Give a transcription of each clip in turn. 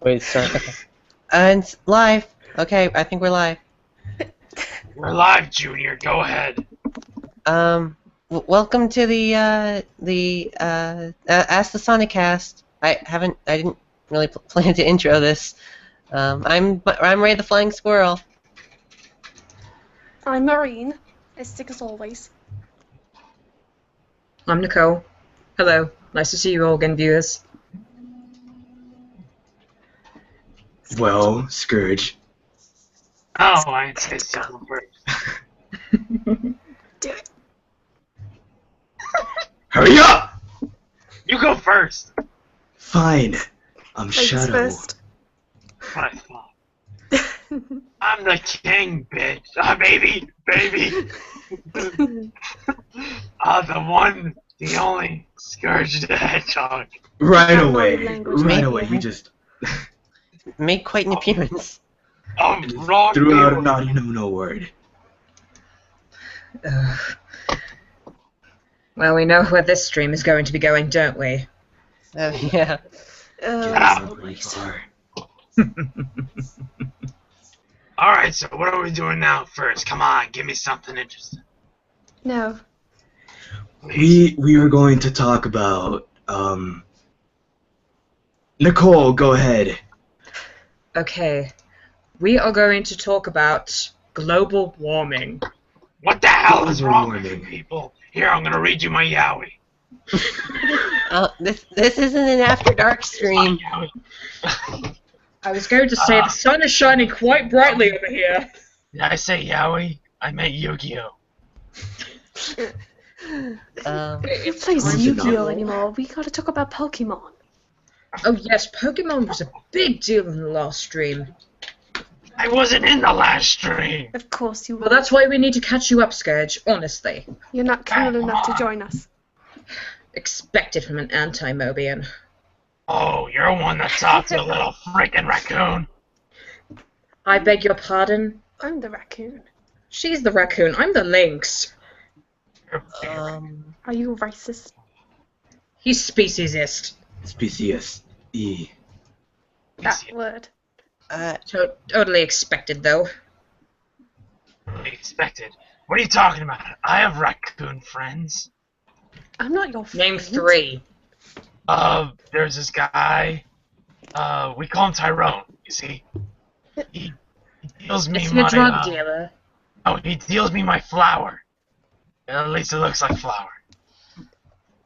Wait, start. Okay. And it's live. Okay, I think we're live. We're live, Junior. Go ahead. Welcome to the Ask the Sonicast. I didn't really plan to intro this. I'm Ray the Flying Squirrel. I'm Marine, as sick as always. I'm Nicole. Hello. Nice to see you all again, viewers. Well, Scourge. Oh, I say something first. Do it. Hurry up! You go first. Fine. I'm Ladies Shadow. first. What I thought. I'm the king, bitch. Baby. The one, the only Scourge the Hedgehog. Right Not away. knowing language, Right maybe. away. You just Made quite an appearance. Wrong. threw out a people. naughty no word. Well, we know where this stream is going to be going, don't we? Yeah. Ah. As Pretty always. far. Alright, so what are we doing now first? Come on, give me something interesting. No. Please. We are going to talk about Nicole, go ahead. Okay. We are going to talk about global warming. What the hell is Global wrong with you warming. people? Here, I'm gonna read you my Yowie. This isn't an After Dark stream. Yowie. I was going to say the sun is shining quite brightly over here. Did I say Yowie? I meant Yu-Gi-Oh! Who plays time to Yu-Gi-Oh know. anymore? We gotta talk about Pokemon. Oh yes, Pokemon was a big deal in the last stream. I wasn't in the last stream. Of course you Well, will. that's why we need to catch you up, Scourge, honestly. You're not cool enough to join us. Expected from an anti-Mobian. Oh, you're one that talks a little freaking raccoon. I beg your pardon? I'm the raccoon. She's the raccoon, I'm the lynx. You're Are you racist? He's speciesist. Species E. That word. Totally expected, though. expected. What are you talking about? I have raccoon friends. I'm not your Name friend. 3. There's this guy. We call him Tyrone. You see, he deals me Is he my. a drug dealer? Oh, he deals me my flour. At least it looks like flour.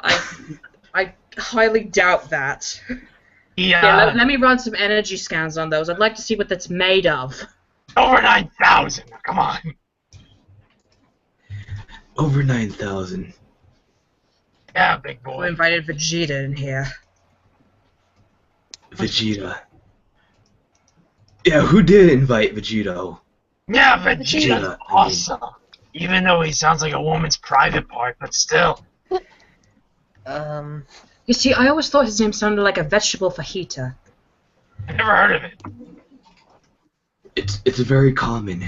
I highly doubt that. He Yeah, let me run some energy scans on those. I'd like to see what that's made of. over 9,000. Come on. Over 9,000. Yeah, big We boy. invited Vegeta in here. Vegeta. Yeah, who did invite Vegito? Yeah, Vegeta's Vegeta, I mean. awesome. Even though he sounds like a woman's private part, but still. You see, I always thought his name sounded like a vegetable fajita. I never heard of it. It's very common.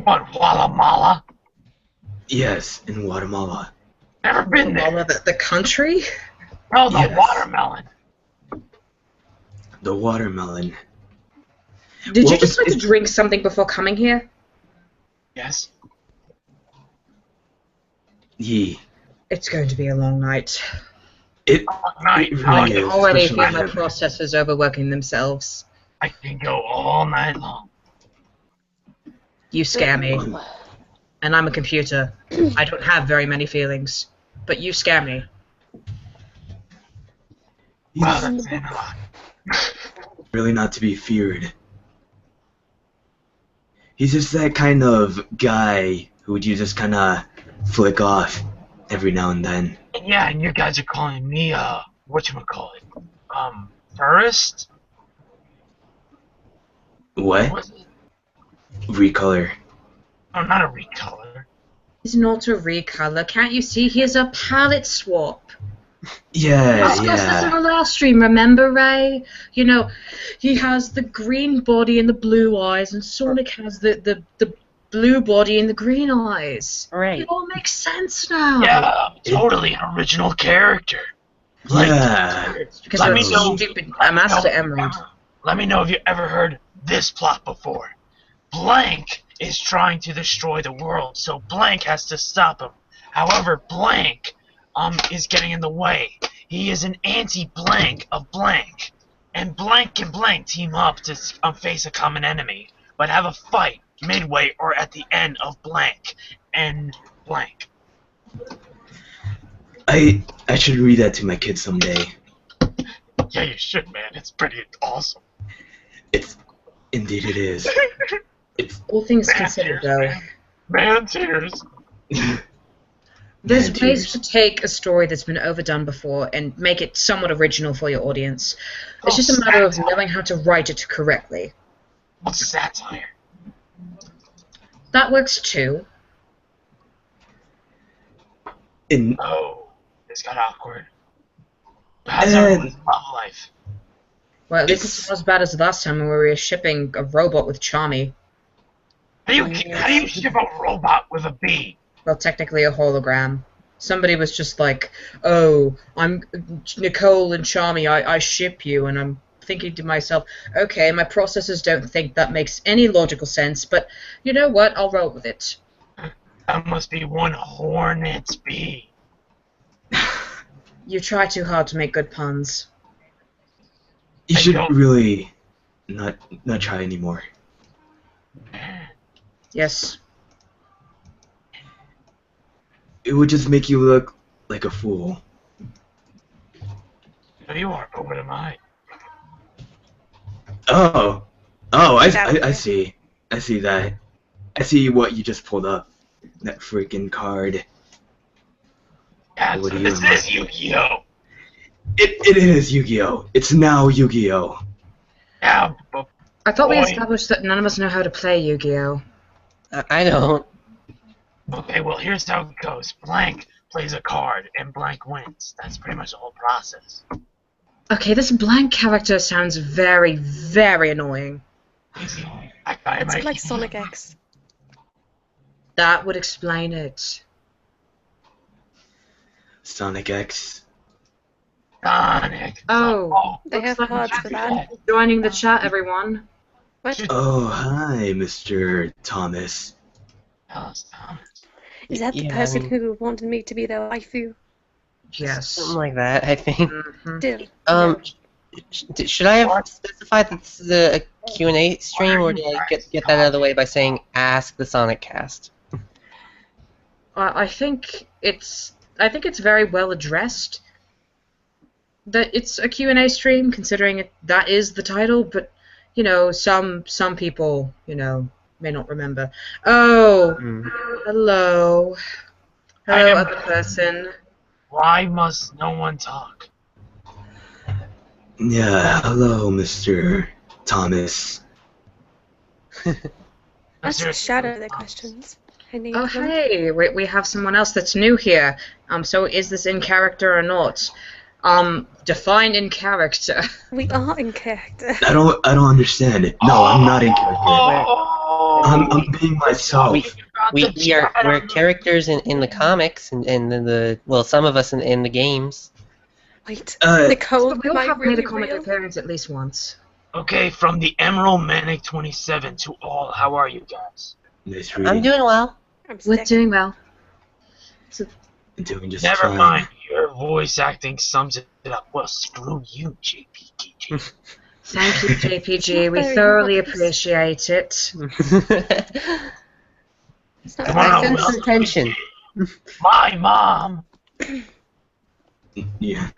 What, Guatemala? Yes, in Guatemala. Never been there. The country? No, the Yes. watermelon. The watermelon. Did Well, you just like to it's- drink something before coming here? Yes. Ye. It's going to be a long night. It Night. It I really can- is. Already especially feel my him. processors overworking themselves. I can go all night long. You scare me. And I'm a computer. I don't have very many feelings. But you scare me. Wow, He's that's saying a lot. really not to be feared. He's just that kind of guy who you just kind of flick off every now and then. And yeah, and you guys are calling me, whatchamacallit? Tourist? What? What's it? Recolor. Oh, not a recolor. He's not a recolor. Can't you see? He's a palette swap. Yeah, We discussed this in yeah. the last stream, remember, Ray? You know, he has the green body and the blue eyes, and Sonic has the blue body and the green eyes. Right. It all makes sense now. Yeah, totally an original character. Blank. Yeah. Because Let of me that know. stupid Master Emerald. Let me know if you ever heard this plot before. Blank is trying to destroy the world, so Blank has to stop him. However, Blank is getting in the way. He is an anti-Blank of Blank. And Blank and Blank team up to face a common enemy, but have a fight midway or at the end of Blank and Blank. I should read that to my kids someday. Yeah, you should, man. It's pretty awesome. Indeed it is. All things Man considered, tears, though. Man tears. There's Man ways tears. to take a story that's been overdone before and make it somewhat original for your audience. It's just a matter of knowing how to write it correctly. What's satire? That works too. Oh, this got awkward. How's everyone's love life? Well, at least it's not as bad as the last time when we were shipping a robot with Charmy. How do you ship a robot with a bee? Well, technically a hologram. Somebody was just like, oh, I'm Nicole and Charmy, I ship you, and I'm thinking to myself, okay, my processors don't think that makes any logical sense, but you know what, I'll roll with it. That must be one hornet's bee. You try too hard to make good puns. You I should don't- really not try anymore. Yes. It would just make you look like a fool. No, you are, but what am I? Oh, I see. I see that. I see what you just pulled up. That freaking card. Yeah, What so do you this know? is Yu-Gi-Oh! It is Yu-Gi-Oh! It's now Yu-Gi-Oh! Yeah, but I thought we Boy. established that none of us know how to play Yu-Gi-Oh! I don't. okay, well here's how it goes. Blank plays a card and Blank wins. That's pretty much the whole process. Okay, this blank character sounds very, very annoying. That guy It's might like Sonic X. That would explain it. Sonic X. Sonic. Oh, They have looks like cards for that. joining the chat, everyone. What? Oh, hi, Mr. Thomas. Thomas. Is that the Yeah, I person mean- who wanted me to be their waifu? Yes. Something like that, I think. Mhm. Still. Should I have specified that this is a Q&A stream, or did I get that out of the way by saying ask the Sonic Cast? I think it's very well addressed. That it's a Q&A stream, considering that is the title, but you know, some people, you know, may not remember. Oh, hello. Hello, other person. Why must no one talk? Yeah, hello, Mr. Thomas. Let's just shadow their questions. Any Oh, of them? hey, we have someone else that's new here. So is this in character or not? Define in character. We are in character. I don't understand it. No, I'm not in character. Oh, I'm being myself. We're characters in the comics and in well, some of us in the games. Wait, Uh, Nicole, But we all am I have really made a comic real? appearance at least once. Okay, from the Emerald Manic 27 to all, how are you guys? Nice I'm reading. doing well. I'm We're sick. doing well. Doing just Never fine. mind, your voice acting sums it up. Well, screw you, JPKG. Thank you, It's JPG. not We very thoroughly nice. appreciate it. It's not Come on, I very sense Will. some tension. My mom! Yeah.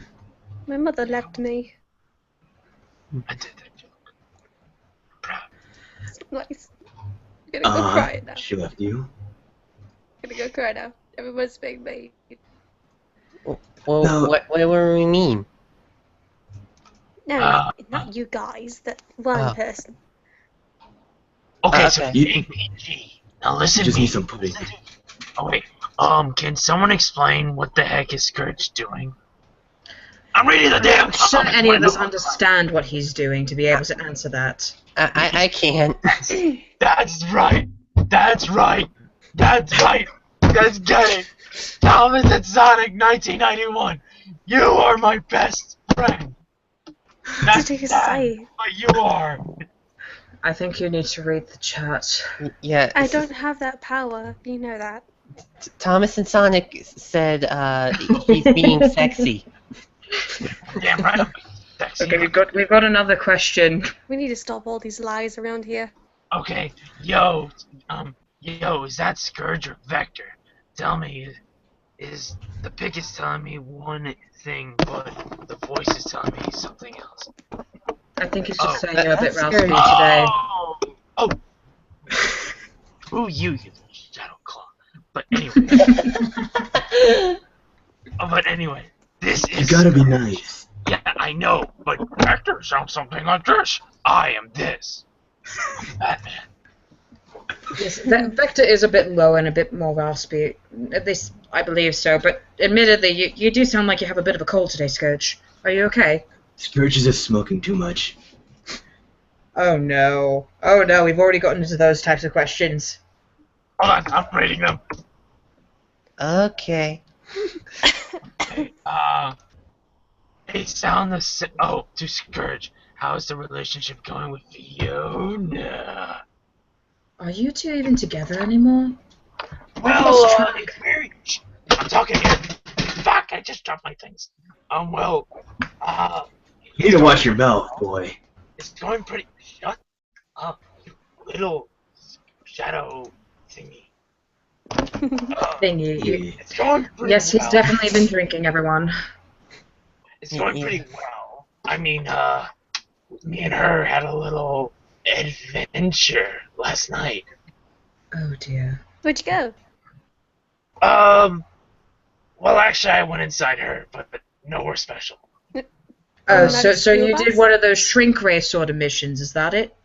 My mother left me. I did that joke. Proud. Nice. I'm gonna go cry now. She left you. I'm gonna go cry now. Everyone's being made. Well, No. what do we mean? No, not you guys. That one person. Okay, so Okay. JPG. Now listen You to just me. need some pudding. Oh wait. Can someone explain what the heck is Scourge doing? I'm reading the damn Should comic. any of us understand what he's doing to be able to answer that? I can't. That's right. That's right. That's right. Let's get it. Thomas and Sonic 1991. You are my best friend. Not Did you that, say? but you are. I think you need to read the chat. Yeah. I don't have that power. You know that. Thomas and Sonic said he's being sexy. Damn right. I'm sexy. Okay, we've got another question. We need to stop all these lies around here. Okay, yo, is that Scourge or Vector? Tell me, is the pic is telling me one thing, but the voice is telling me something else? I think he's just saying you're a bit that's raspy Scourge. today. Oh! Ooh, you little shadow claw. But anyway, this is. You gotta be nice. Yeah, I know, but Vector sounds something like this. I am this. Batman. Yes, Vector is a bit low and a bit more raspy. At least I believe so, but admittedly, you do sound like you have a bit of a cold today, Scourge. Are you okay? Scourge is just smoking too much. Oh no. Oh no, we've already gotten into those types of questions. Hold on, I'm reading them. Okay. Okay, hey, sound the to Scourge. How's the relationship going with Fiona? Are you two even together anymore? Well, it's very. I'm talking here. Fuck, I just dropped my things. Well, You need to watch your mouth, boy. it's going pretty. Shut up, you little shadow thingy. Thingy. Yeah. It's going pretty Yes, he's well. definitely been drinking, everyone. It's going pretty well. I mean, me and her had a little adventure last night. Oh dear. Where'd you go? Well, actually, I went inside her, but nowhere special. Oh, Not a so you school did bus? one of those shrink ray sort of missions, is that it?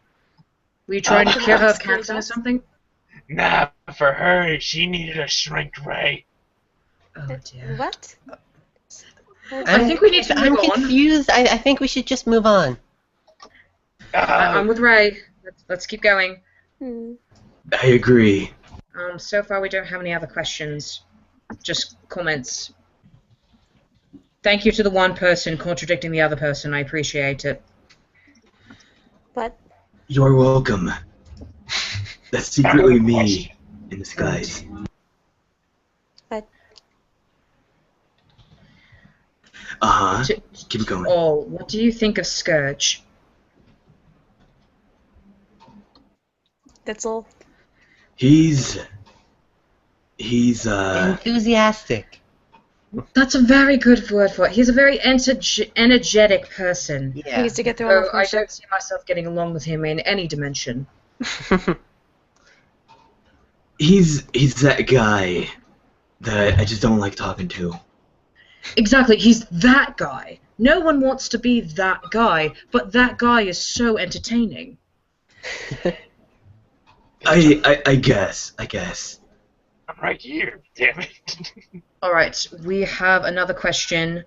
Were you trying to Uh, cure her of school cancer or bus? something? Nah, for her, she needed a shrink ray. Oh dear. What? I think we need to I'm move on. confused. I think we should just move on. I'm with Ray. Let's keep going. Hmm. I agree. So far we don't have any other questions. Just comments. Thank you to the one person contradicting the other person. I appreciate it. What? You're welcome. That's secretly me in disguise. What? Uh-huh. To- Keep it going. Oh, what do you think of Scourge? That's all. He's Enthusiastic. That's a very good word for it. He's a very energetic person. He Yeah. needs to get through all So of I my don't shit. see myself getting along with him in any dimension. he's that guy that I just don't like talking to. Exactly, he's that guy. No one wants to be that guy, but that guy is so entertaining. I guess. I'm right here, damn it. Alright, we have another question.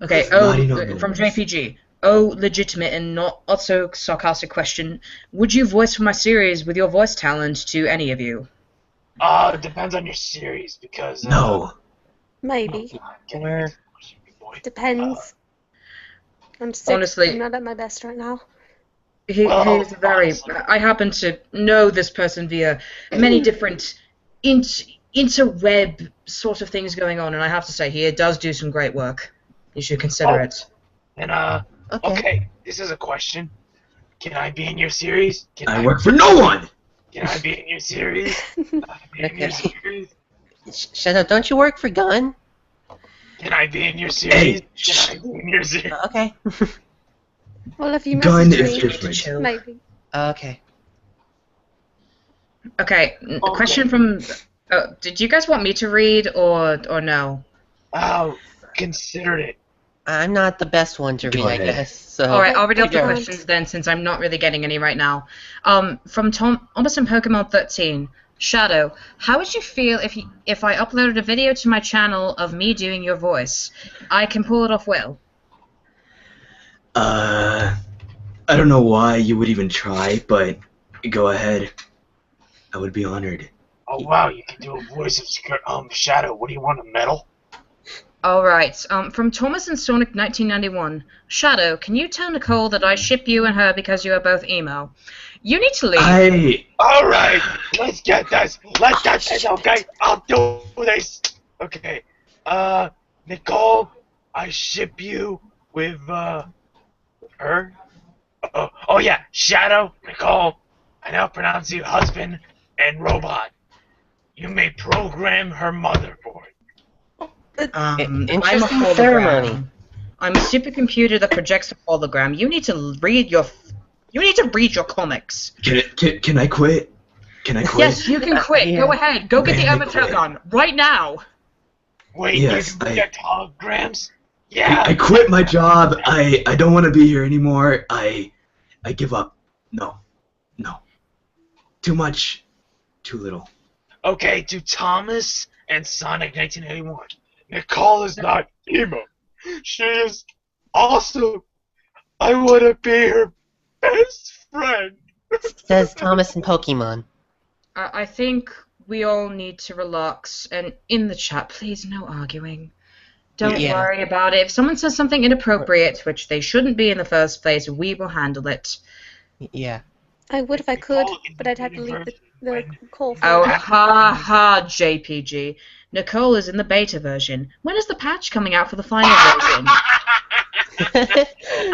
Okay, Body no from noise. JPG. Legitimate and not also sarcastic question. Would you voice for my series with your voice talent to any of you? It depends on your series, because, No. Maybe. Or Depends. I'm sick. Honestly- I'm not at my best right now. Well, He's very... honestly. I happen to know this person via many different interweb sort of things going on, and I have to say, he does do some great work. You should consider Oh. it. And, Okay. okay, this is a question. Can I be in your series? I work for no one! Can I be in your series? Can I be in your Okay. series? Shut up. Don't you work for Gun? Can I be in your series? Hey, Can I be in your series? Okay. Well, if you Gun message is me, different. Chill. maybe. Okay. Okay, question from... did you guys want me to read, or no? Oh, considered it. I'm not the best one to Go read, I ahead. guess. So. Alright, I'll read out the Don't. questions then, since I'm not really getting any right now. From Thomason Pokemon 13. Shadow, how would you feel if I uploaded a video to my channel of me doing your voice? I can pull it off well. I don't know why you would even try, but go ahead. I would be honored. Oh wow, you can do a voice of Shadow. What do you want, a medal? Alright, from Thomas and Sonic 1991. Shadow, can you tell Nicole that I ship you and her because you are both emo? You need to leave. Alright, let's get this. Let's get this, okay? I'll do this. Okay. Nicole, I ship you with, her. Oh yeah, Shadow, Nicole, I now pronounce you husband and robot. You may program her motherboard. I'm a Interesting ceremony. hologram. I'm a supercomputer that projects a hologram. You need to read your comics. Can I quit? Can I quit? Yes, you can quit. Yeah. Go ahead. Go get the Let me avatar quit. done right now. Wait, Yes, you project holograms? Yeah. I quit my job. I don't want to be here anymore. I give up. No. Too much. Too little. Okay, to Thomas and Sonic 1981. Nicole is not emo. She is awesome. I want to be her best friend. Says Thomas and Pokemon. I think we all need to relax. And in the chat, please, no arguing. Don't Yeah. worry about it. If someone says something inappropriate, which they shouldn't be in the first place, we will handle it. Yeah. I would if I could, but I'd have to leave the call for Oh, it. ha ha, JPG. Nicole is in the beta version. When is the patch coming out for the final version?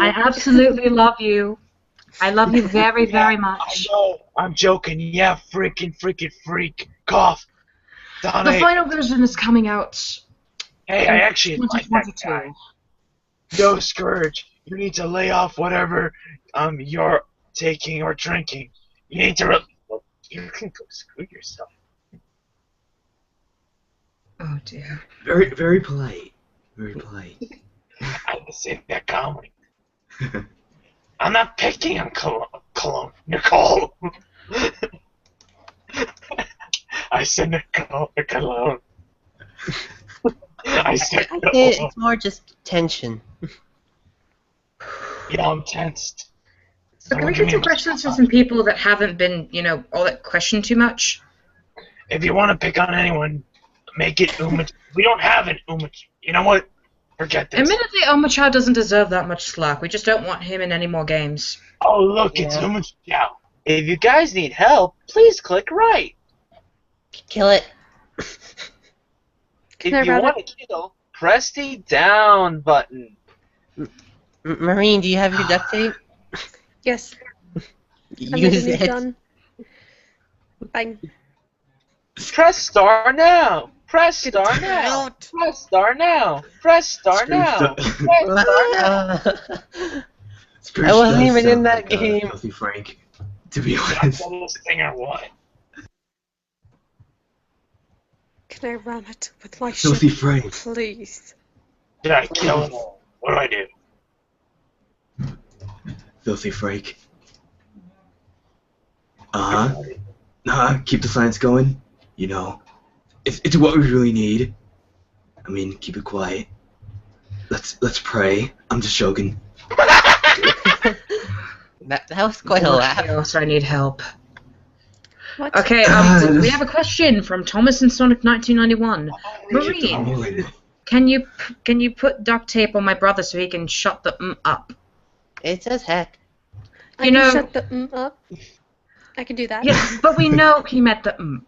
I absolutely love you. I love you very, very I much. know. I'm joking. Yeah, freaking freak. Cough. The Sonic. final version is coming out Hey, I actually in like that guy. 2022. Yo, Scourge, you need to lay off whatever you're taking or drinking. You need to. Well, you can go screw yourself. Oh dear. Very, very polite. Very polite. I had to say that calmly. I'm not picking on Cologne. Nicole. I said Nicole. Cologne. I said Nicole. It's more just tension. Yeah, I'm tensed. So can we get some questions from some people that haven't been, all that questioned too much? If you want to pick on anyone, make it Uma. We don't have an Uma. You know what? Forget this. Admittedly, Omachao doesn't deserve that much slack. We just don't want him in any more games. Oh, look, it's Yeah. Uma. Yeah. If you guys need help, please click right. Kill it. If Can I you rub want to kill, press the down button. Marine, do you have your duct tape? Yes, I'm Use ready, it. done. Bang. Press star now. Press star Get now. out. Press star now. Press star now. Press star now. Scourge I wasn't does even in sound that like, game. Filthy Frank, to be That's honest. the little thing or what? Can I ram it with my Filthy ship, Frank. please? Did I kill him? What do I do? Filthy Frank. Keep the science going. It's what we really need. I mean, keep it quiet. Let's pray. I'm just joking. That was quite a laugh. Chaos, I need help. What? Okay, we have a question from Thomas and Sonic 1991. Marine, can you put duct tape on my brother so he can shut the up? It says heck. I you can know- shut the up. I can do that. Yes, but we know he meant the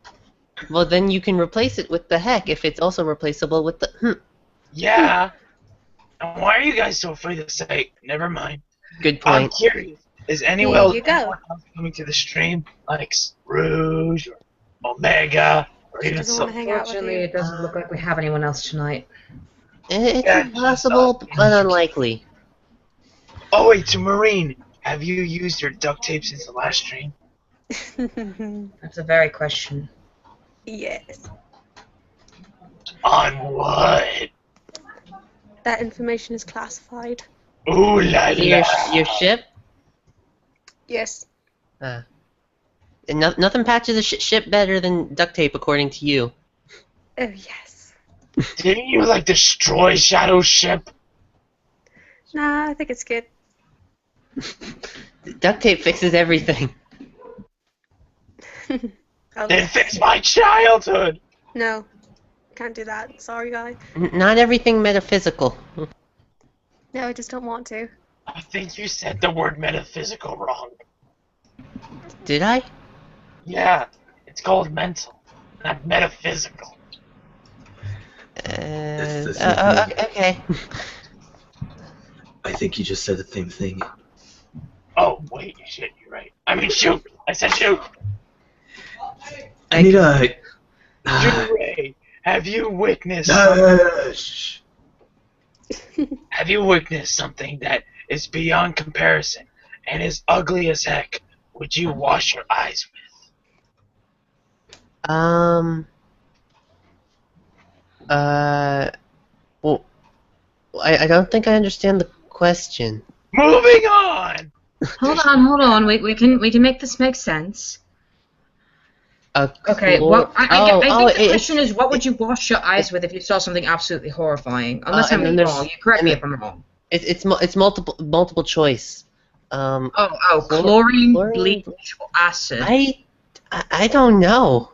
Well, then you can replace it with the heck if it's also replaceable with the Yeah. And why are you guys so afraid to say? Never mind. Good I'm point. curious. Is anyone There else you go. coming to the stream like Rouge or Omega or She even doesn't so? want to hang out with Unfortunately, you. it doesn't look like we have anyone else tonight. It's Yeah, impossible, but unlikely. Oh wait, to Marine, have you used your duct tape since the last stream? That's a very question. Yes. On what? That information is classified. Ooh la Your, la. your ship? Yes. And nothing patches a ship better than duct tape, according to you. Oh, yes. Didn't you like destroy Shadow's ship? Nah, I think it's good. Duct tape fixes everything. I'll It fixed my childhood. No. can't do that. Sorry, guys. Not everything metaphysical. No, I just don't want to. I think you said the word metaphysical wrong. Did I? Yeah, it's called mental, not metaphysical. That's the same thing. Okay. I think you just said the same thing. Oh, wait, shit, you're right. I mean, shoot! I said shoot! I need a... Ray, have you witnessed Shh. have you witnessed something that is beyond comparison and is ugly as heck? Would you wash your eyes with? Well, I don't think I understand the question. Moving on! Hold on. We can make this make sense. Okay. Well, I think the question is, what would you wash your eyes with if you saw something absolutely horrifying? Unless I'm wrong. You correct me if I'm wrong. It's multiple choice. Chlorine, bleach, or acid. I don't know.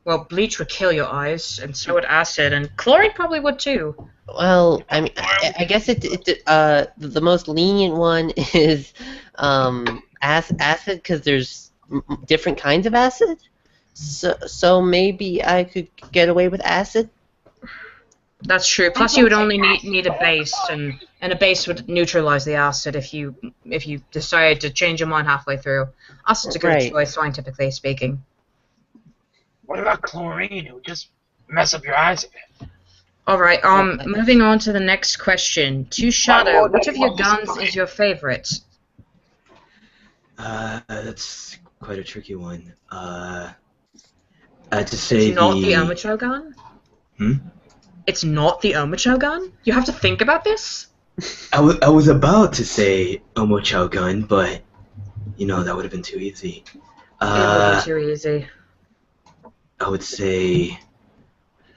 Well, bleach would kill your eyes, and so would acid, and chlorine probably would too. Well, I mean, I guess the most lenient one is acid, because there's different kinds of acid. So maybe I could get away with acid. That's true. Plus, you would only need a base, and a base would neutralize the acid if you decide to change your mind halfway through. Acid's a good choice, scientifically speaking. What about chlorine? It would just mess up your eyes a bit. Alright, moving on to the next question. To Shadow, which of your guns is your favorite? That's quite a tricky one. I had to say it's not the Omocho gun? It's not the Omocho gun? You have to think about this? I was about to say Omocho gun, but that would have been too easy. It would be too easy. I would say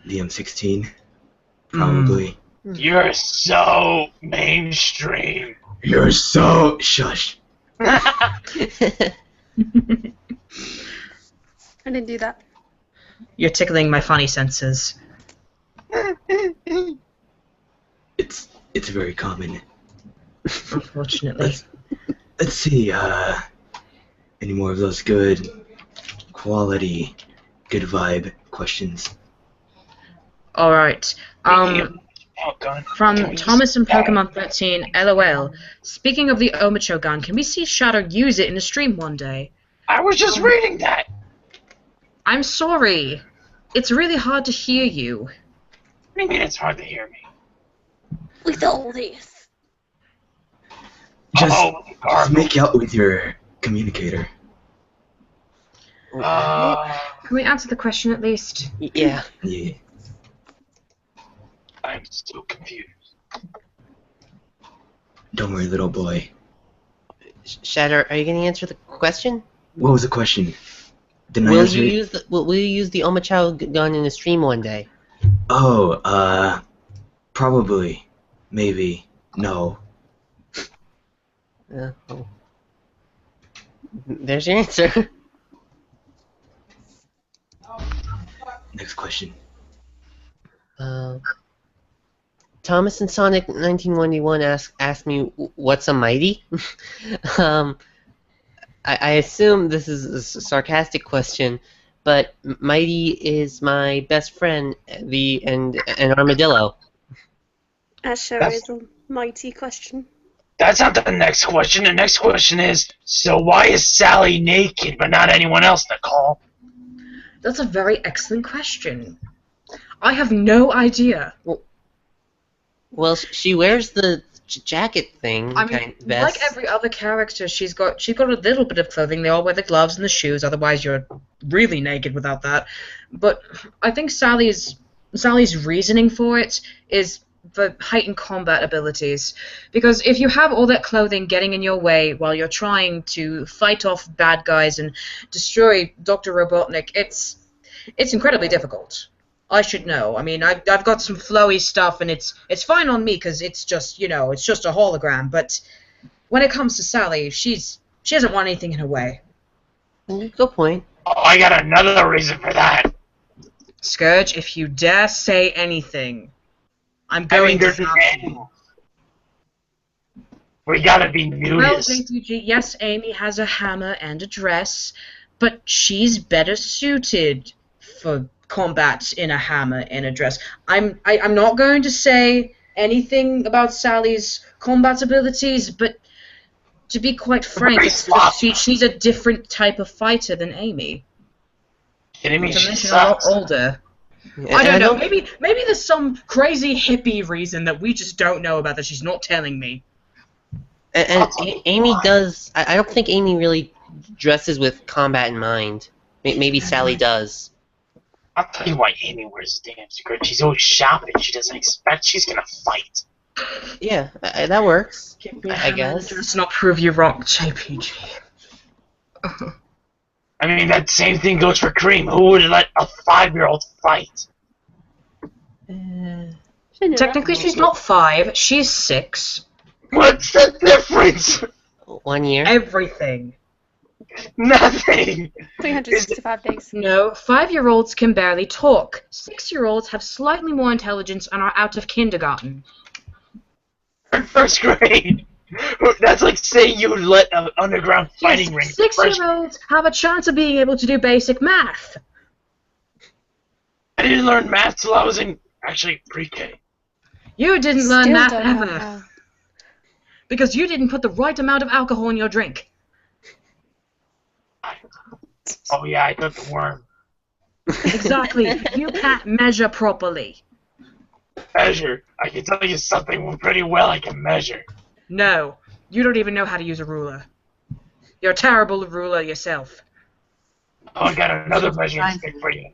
the M16, probably. You're so mainstream. You're so... Shush. I didn't do that. You're tickling my funny senses. It's very common. Unfortunately. Let's see, any more of those good quality, good vibe questions? Alright. From Thomas and Pokemon 13, LOL. Speaking of the Omocho gun, can we see Shadow use it in a stream one day? I was just reading that! I'm sorry. It's really hard to hear you. What do you mean it's hard to hear me? With all this. Just make out with your communicator. Can we answer the question at least? Yeah. Yeah. I'm still confused. Don't worry, little boy. Shadow, are you going to answer the question? What was the question? Didn't I Will answer you it? will you use the Omocho gun in a stream one day? Oh, probably. Maybe. No. Oh. There's your answer. Next question. Thomas and Sonic 1991 asked me what's a mighty. I assume this is a sarcastic question, but mighty is my best friend, an armadillo. Asher is a mighty question. That's not the next question. The next question is, so why is Sally naked but not anyone else, Nicole? That's a very excellent question. I have no idea. Well, she wears the jacket thing. I mean, like every other character, she's got a little bit of clothing. They all wear the gloves and the shoes. Otherwise, you're really naked without that. But I think Sally's reasoning for it is the heightened combat abilities. Because if you have all that clothing getting in your way while you're trying to fight off bad guys and destroy Dr. Robotnik, it's incredibly difficult. I should know. I mean, I've got some flowy stuff, and it's fine on me because it's just it's just a hologram. But when it comes to Sally, she doesn't want anything in her way. Good point. Oh, I got another reason for that. Scourge, if you dare say anything, I'm going to there's an have end. you. We gotta be Well, nudists. JPG, yes, Amy has a hammer and a dress, but she's better suited for combat in a hammer and a dress. I'm not going to say anything about Sally's combat abilities, but to be quite frank, Very sloppy. she's a different type of fighter than Amy. Kidding me? To She mention a lot sucks. older. I don't know. Maybe there's some crazy hippie reason that we just don't know about that she's not telling me. And Amy does. I don't think Amy really dresses with combat in mind. Maybe Sally does. I'll tell you why Amy wears a damn skirt. She's always shopping. She doesn't expect she's gonna fight. Yeah, that works. Give me a I hammer and guess. dress, not prove you wrong, JPG. I mean, that same thing goes for Cream. Who would let a 5-year-old fight? Technically, she's not 5. She's 6. What's the difference? 1 year. Everything. Nothing. 365 days. No, 5-year-olds can barely talk. 6-year-olds have slightly more intelligence and are out of kindergarten. In first grade. That's like saying you would let an underground fighting ring. Yes, 6-year-olds have a chance of being able to do basic math. I didn't learn math till I was in actually pre-K. You didn't learn Still math don't know ever. how. Because you didn't put the right amount of alcohol in your drink. Oh yeah, I got the worm. Exactly. You can't measure properly. Measure. I can tell you something pretty well I can measure. No, you don't even know how to use a ruler. You're a terrible ruler yourself. Oh, I got another measuring stick for you.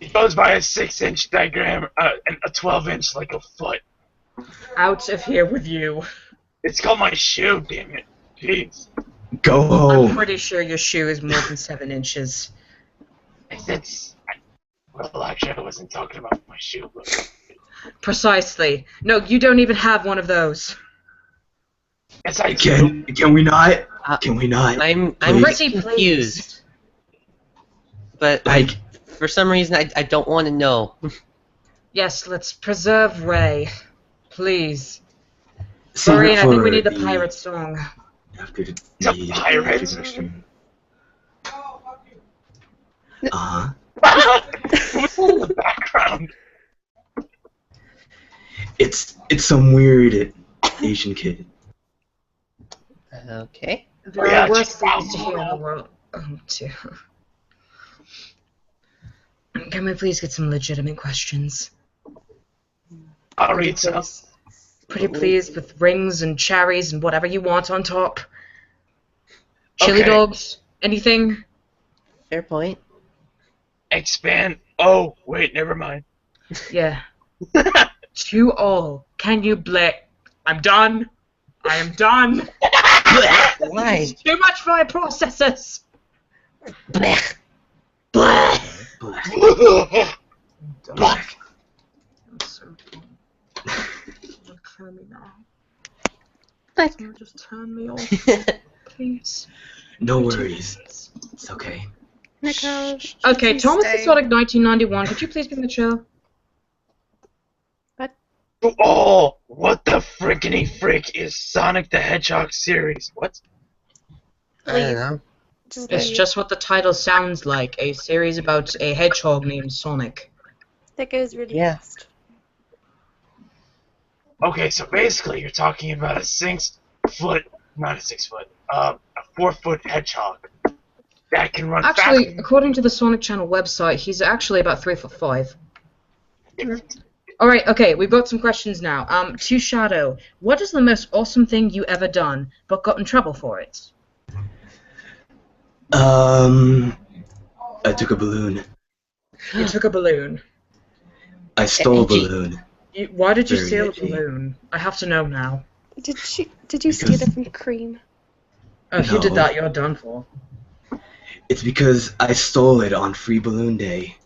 It goes by a 6-inch diagram and a 12-inch like a foot. Out of here with you. It's called my shoe, damn it. Jeez. Go I'm home. pretty sure your shoe is more than 7 inches. Well, actually, I wasn't talking about my shoe. But Precisely. No, you don't even have one of those. yes, I do. Can we not? Can we not? I'm Please. pretty confused. But Like, for some reason, I don't want to know. Yes, let's preserve Ray. Please. sing Sorry, it I think we for need the pirate song. After The the pirates. Uh-huh. What's that in the background? It's some weird Asian kid. Okay. There Yeah, are worse it's things to hear in the world. Oh, dear. Can we please get some legitimate questions? I'll read some. Pretty please, with rings and cherries and whatever you want on top. Chili Okay. dogs? Anything? Fair point. Expand. Oh, wait, never mind. Yeah. To all, can you I'm done. I am done. Why? Too much for my processors. Blech. Black. Black. I'm so done. Turn me now. Like, Just turn me off, please. No worries. It's okay. Nicole. Okay, please Thomas stay. Exotic 1991. Could you please be in the chair? Oh, what the frickety frick is Sonic the Hedgehog series? What? I don't know. Just It's leave. just what the title sounds like. A series about a hedgehog named Sonic. That goes really Yeah. fast. Okay, so basically you're talking about a 6-foot, not a 6-foot, a 4-foot hedgehog that can run Actually, faster. according to the Sonic Channel website, he's actually about 3'5". Alright, okay, we've got some questions now. To Shadow, what is the most awesome thing you ever done, but got in trouble for it? I took a balloon. You took a balloon. I stole a Edgy. balloon. Why did you Very steal a edgy. balloon? I have to know now. Did you steal it from Cream? Oh, if you did No. that, you're done for. It's because I stole it on Free Balloon Day.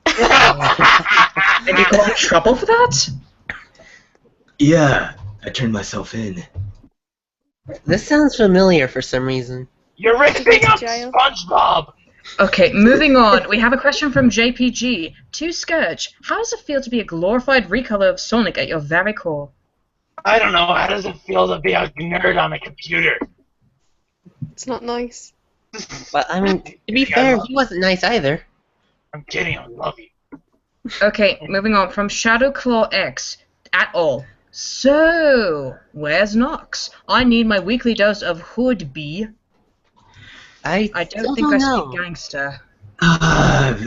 And you got in trouble for that? Yeah, I turned myself in. This sounds familiar for some reason. You're ripping to up jail. SpongeBob! Okay, moving on. We have a question from JPG. To Scourge, how does it feel to be a glorified recolor of Sonic at your very core? I don't know, how does it feel to be a nerd on a computer? It's not nice. But I mean, to be I fair, love he wasn't nice either. I'm kidding, I love you. Okay, moving on from Shadowclaw X. At all. So, where's Nox? I need my weekly dose of Hood B. I don't still think don't I know. speak gangster.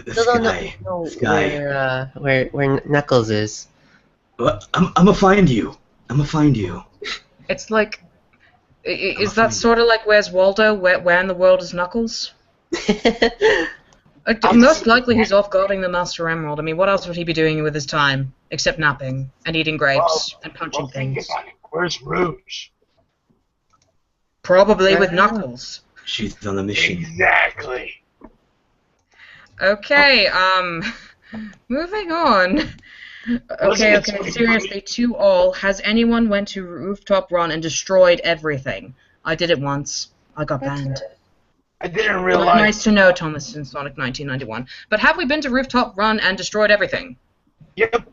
This Still don't guy. know This guy. where Knuckles is. Well, I'm gonna find you. I'm gonna find you. It's like, is I'ma that find sort of like Where's Waldo? Where in the world is Knuckles? I'll Most see. likely he's off guarding the Master Emerald. I mean, what else would he be doing with his time? Except napping, and eating grapes, and punching Well, think things. about it. Where's Rouge? Probably I with don't know. Knuckles. She's on a mission. Exactly. Okay, moving on. Okay, seriously, to all, has anyone went to Rooftop Run and destroyed everything? I did it once. I got What? banned. I didn't Well, realize. nice to know, Thomas, in Sonic 1991. But have we been to Rooftop Run and destroyed everything? Yep.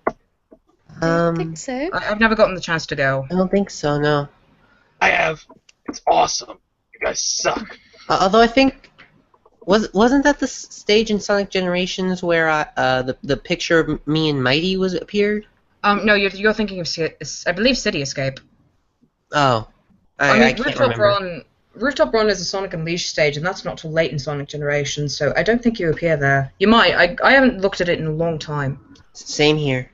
I think so. I've never gotten the chance to go. I don't think so. No. I have. It's awesome. You guys suck. Although I think wasn't that the stage in Sonic Generations where the picture of me and Mighty was appeared? No, you're thinking of, I believe, City Escape. Oh, I mean, can't remember. Rooftop Run is a Sonic Unleashed stage, and that's not till late in Sonic Generations, so I don't think you appear there. You might. I haven't looked at it in a long time. Same here.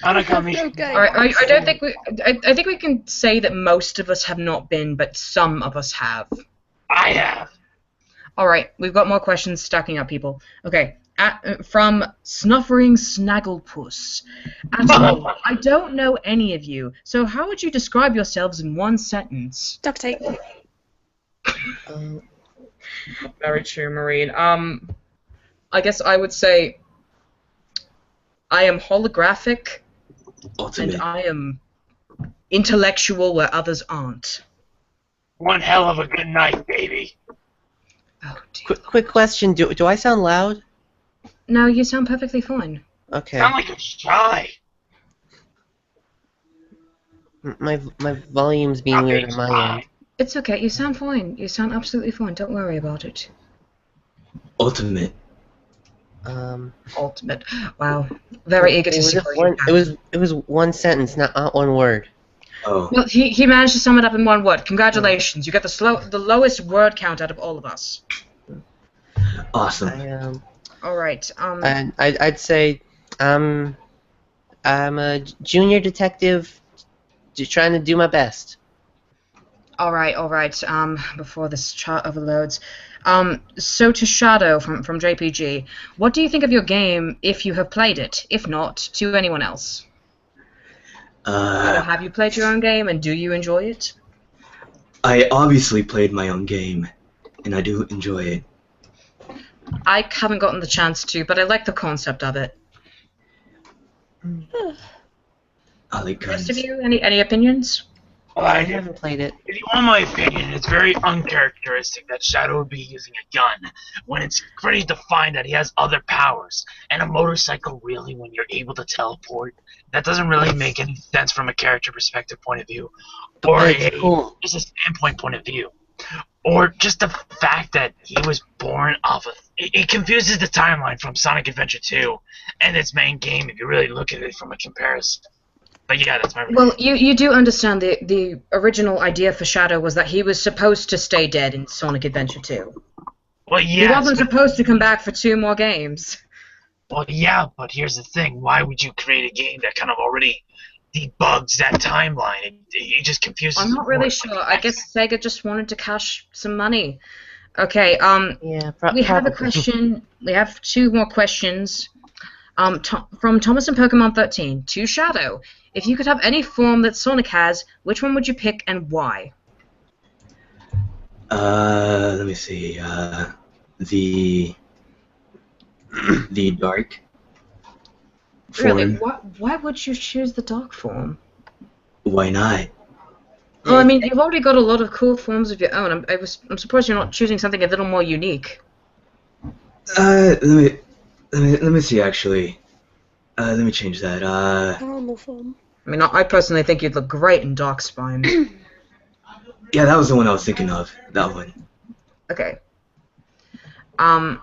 Okay. Alright, I don't think we. I think we can say that most of us have not been, but some of us have. I have. Alright, we've got more questions stacking up, people. Okay, from Snuffering Snagglepuss. At all, I don't know any of you, so how would you describe yourselves in one sentence? Duct tape. Very true, Marine. I guess I would say I am holographic, Ultimate. and I am intellectual where others aren't. One hell of a good night, baby. Oh, dear. Quick question. Do I sound loud? No, you sound perfectly fine. Okay. Sound like you're shy. My volume's being Not weird being on my shy. end. It's okay, you sound fine. You sound absolutely fine. Don't worry about it. Ultimate. Ultimate. Wow. Very egotistical. It was one sentence, not one word. Oh. Well, he managed to sum it up in one word. Congratulations. You got the lowest word count out of all of us. Awesome. Alright, And I'd say I'm a junior detective, just trying to do my best. Alright, before this chart overloads. So to Shadow from JPG, what do you think of your game if you have played it? If not, to anyone else? Have you played your own game, and do you enjoy it? I obviously played my own game, and I do enjoy it. I haven't gotten the chance to, but I like the concept of it. I like The rest guns. of you, any opinions? Well, I haven't played it. If you want my opinion, it's very uncharacteristic that Shadow would be using a gun when it's pretty defined that he has other powers. And a motorcycle, really, when you're able to teleport, that doesn't really make any sense from a character perspective point of view, or It's cool. just a standpoint point of view, or just the fact that he was born off of. It confuses the timeline from Sonic Adventure 2 and its main game if you really look at it from a comparison. But yeah, that's my opinion. Well, you do understand the original idea for Shadow was that he was supposed to stay dead in Sonic Adventure 2. Well, He yeah, wasn't supposed to come back for 2 more games. well, yeah, but here's the thing. Why would you create a game that kind of already debugs that timeline? It just confuses I'm not really the sure. board. I guess Sega just wanted to cash some money. Okay, Yeah, we have a probably. question. We have 2 more questions. From Thomas and Pokemon 13 to Shadow. If you could have any form that Sonic has, which one would you pick and why? Let me see. The dark form. Really? Why would you choose the dark form? Why not? Well, I mean, you've already got a lot of cool forms of your own. I'm surprised you're not choosing something a little more unique. Let me see. Actually, let me change that. Normal form. I mean, I personally think you'd look great in Darkspine. Yeah, that was the one I was thinking of. That one. Okay. Oh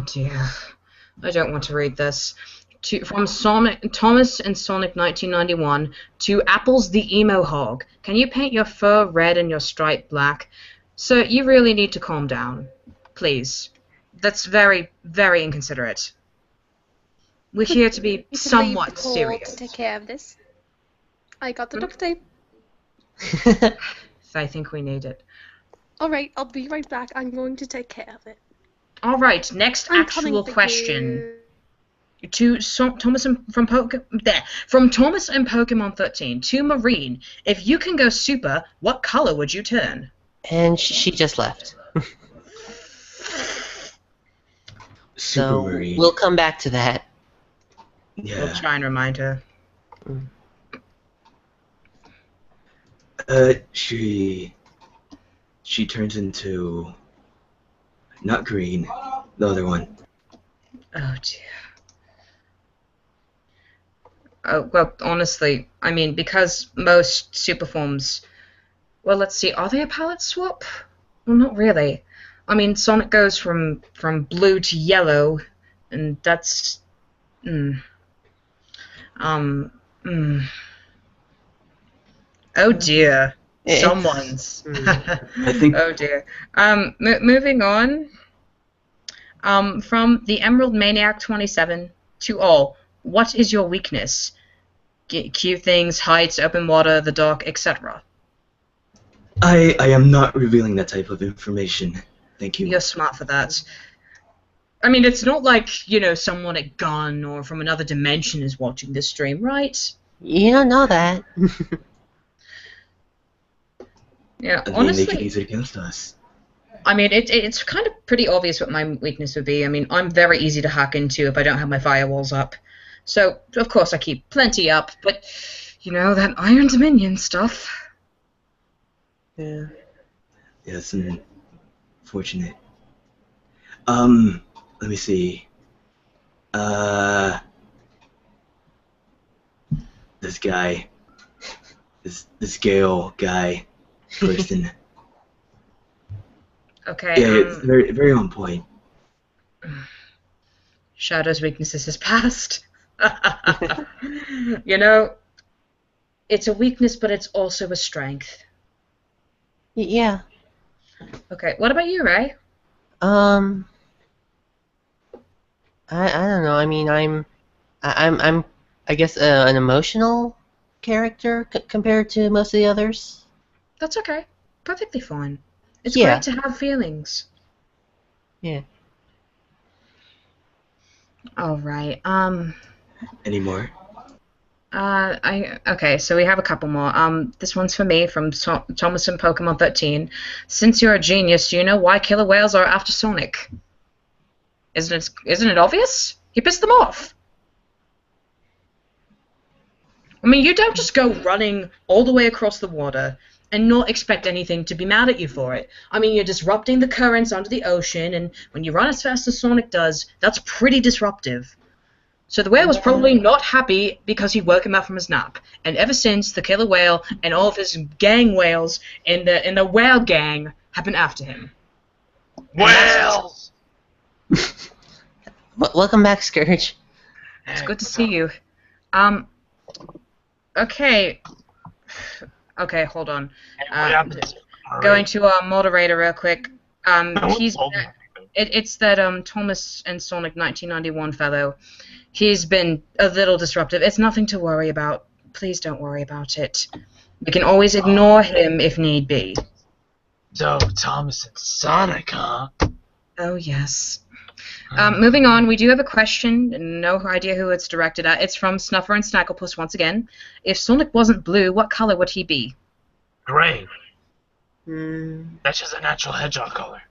dear. I don't want to read this. From Thomas and Sonic 1991 to Apple's The Emo Hog. Can you paint your fur red and your stripe black? Sir, you really need to calm down. Please. That's very, very inconsiderate. We're here to be You can leave somewhat the call serious. to take care of this. I got the duct tape. I think we need it. Alright, I'll be right back. I'm going to take care of it. Alright, next I'm actual coming for question. you. From Thomas and Pokemon 13 to Marine. If you can go super, what color would you turn? And she just left. Super So Marine. we'll come back to that. Yeah. We'll try and remind her. She turns into not green, the other one. Oh dear. Oh, well, honestly, I mean, because most super forms... Well, let's see, are they a palette swap? Well, not really. I mean, Sonic goes from blue to yellow, and that's... Oh dear. Someone's. I think. Oh dear. Moving on. From the Emerald Maniac 27 to all, what is your weakness? Cute things, heights, open water, the dark, etc. I am not revealing that type of information. Thank you. You're smart for that. I mean, it's not like, you know, someone at Gun or from another dimension is watching this stream, right? You don't know that. Yeah, I mean, honestly, they can use it against us. I mean, it's kind of pretty obvious what my weakness would be. I mean, I'm very easy to hack into if I don't have my firewalls up. So, of course, I keep plenty up, but, you know, that Iron Dominion stuff. Yeah. Yeah, it's unfortunate. Let me see. This guy. This Gale guy. Person. Okay, Yeah, it's very, very on point. Shadow's weaknesses his past. You know, it's a weakness, but it's also a strength. Yeah. Okay, what about you, Ray? I don't know. I mean, I'm I guess an emotional character compared to most of the others. That's okay. Perfectly fine. It's Yeah. great to have feelings. Yeah. All right. Any more? Okay, so we have a couple more. This one's for me from Thomas and Pokemon 13. Since you're a genius, do you know why killer whales are after Sonic? Isn't it obvious? He pissed them off. I mean, you don't just go running all the way across the water and not expect anything to be mad at you for it. I mean, you're disrupting the currents under the ocean, and when you run as fast as Sonic does, that's pretty disruptive. So the whale was probably not happy because he woke him up from his nap. And ever since, the killer whale and all of his gang whales in the whale gang have been after him. Whales! Welcome back, Scourge. It's good to see you. Okay. Okay, hold on. What happened? Going to our moderator real quick. He's Hold on. it's that Thomas and Sonic 1991 fellow. He's been a little disruptive. It's nothing to worry about. Please don't worry about it. We can always ignore him if need be. So, Thomas and Sonic, huh? Oh, yes. Moving on, we do have a question. No idea who it's directed at. It's from Snuffer and Snagglepuss once again. If Sonic wasn't blue, what color would he be? Gray. That's just a natural hedgehog color.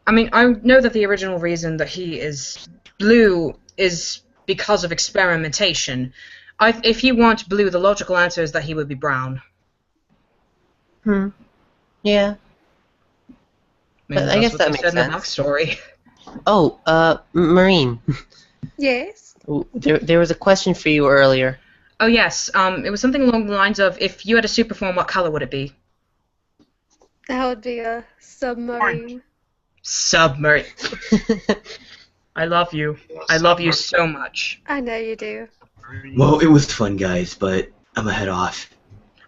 I mean, I know that the original reason that he is blue is because of experimentation. If you want blue, the logical answer is that he would be brown. Yeah. I mean, I guess that's what that they makes said in the sense. backstory. Oh, Marine. Yes. There was a question for you earlier. Oh yes, it was something along the lines of, if you had a super form, what color would it be? That would be a submarine. Submarine. I love you. I love you so much. I know you do. Well, it was fun, guys, but I'm gonna head off.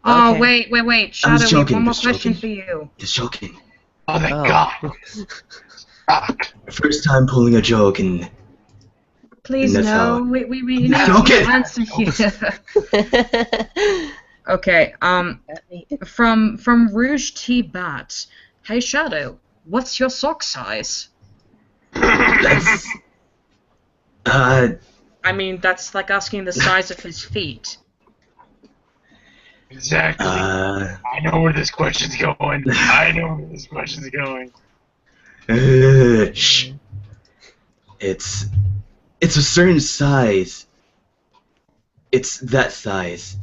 Oh, Okay. wait. I'm Shadow, just we have joking, one more just question joking. for you. Just joking. Oh, thank Oh. God. Fuck. First time pulling a joke, and Please, that's no. how- We need to Okay. answer here. Okay, from Rouge T Bat. Hey, Shadow, what's your sock size? That's I mean, that's like asking the size of his feet. Exactly. I know where this question's going. Shh. It's a certain size. It's that size.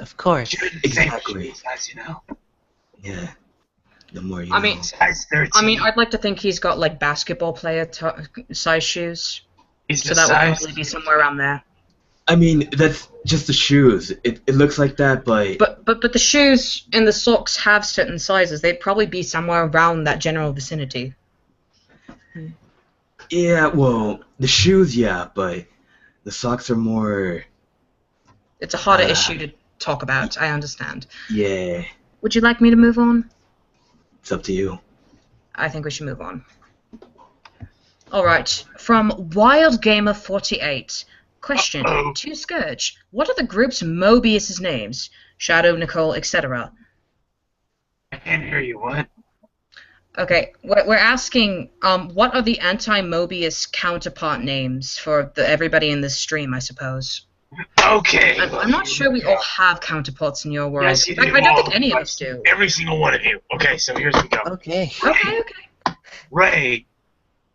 Of course. Exactly. Size, you know. Yeah. The more you I mean, know. Size 13. I mean, I'd like to think he's got like basketball player size shoes, is so the that would size probably be somewhere around there. I mean, that's just the shoes. It looks like that, but But the shoes and the socks have certain sizes. They'd probably be somewhere around that general vicinity. yeah. Well, the shoes, yeah, but the socks are more. It's a harder issue to talk about. I understand. Yeah. Would you like me to move on? It's up to you. I think we should move on. Alright, from Wild Gamer 48. Question to Scourge. What are the group's Mobius' names? Shadow, Nicole, etc. I can't hear you. What? Okay, we're asking, what are the anti-Mobius counterpart names for everybody in this stream, I suppose? Okay. I'm not sure we all have counterparts in your world. Yes, you In fact, do. I don't think any of us do. Every single one of you. Okay, so here's we go. Okay. Okay. Ray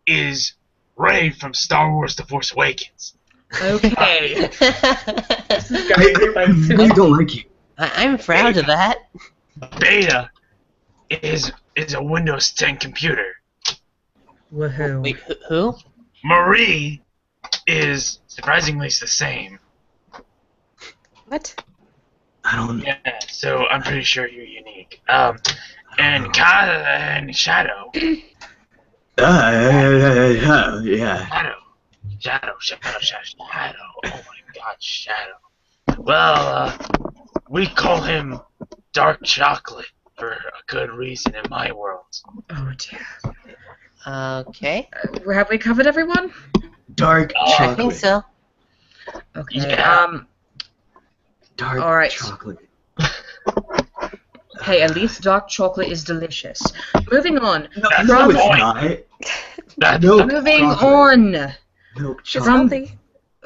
is Ray from Star Wars: The Force Awakens. Okay. I really don't like you. I'm proud of that. Beta is a Windows 10 computer. Woohoo. Wait, who? Marie is surprisingly the same. What? I don't. Yeah, so I'm pretty sure you're unique. And Shadow. Yeah. Shadow. Oh my God, Shadow. Well, we call him Dark Chocolate for a good reason in my world. Oh dear. Okay. Have we covered everyone? Dark I chocolate. think so. Okay. Yeah. Dark All right. chocolate. Hey, at least dark chocolate is delicious. Moving on. That's No, the it's point. not. That's Milk Moving chocolate. on. Milk It's chocolate. healthy.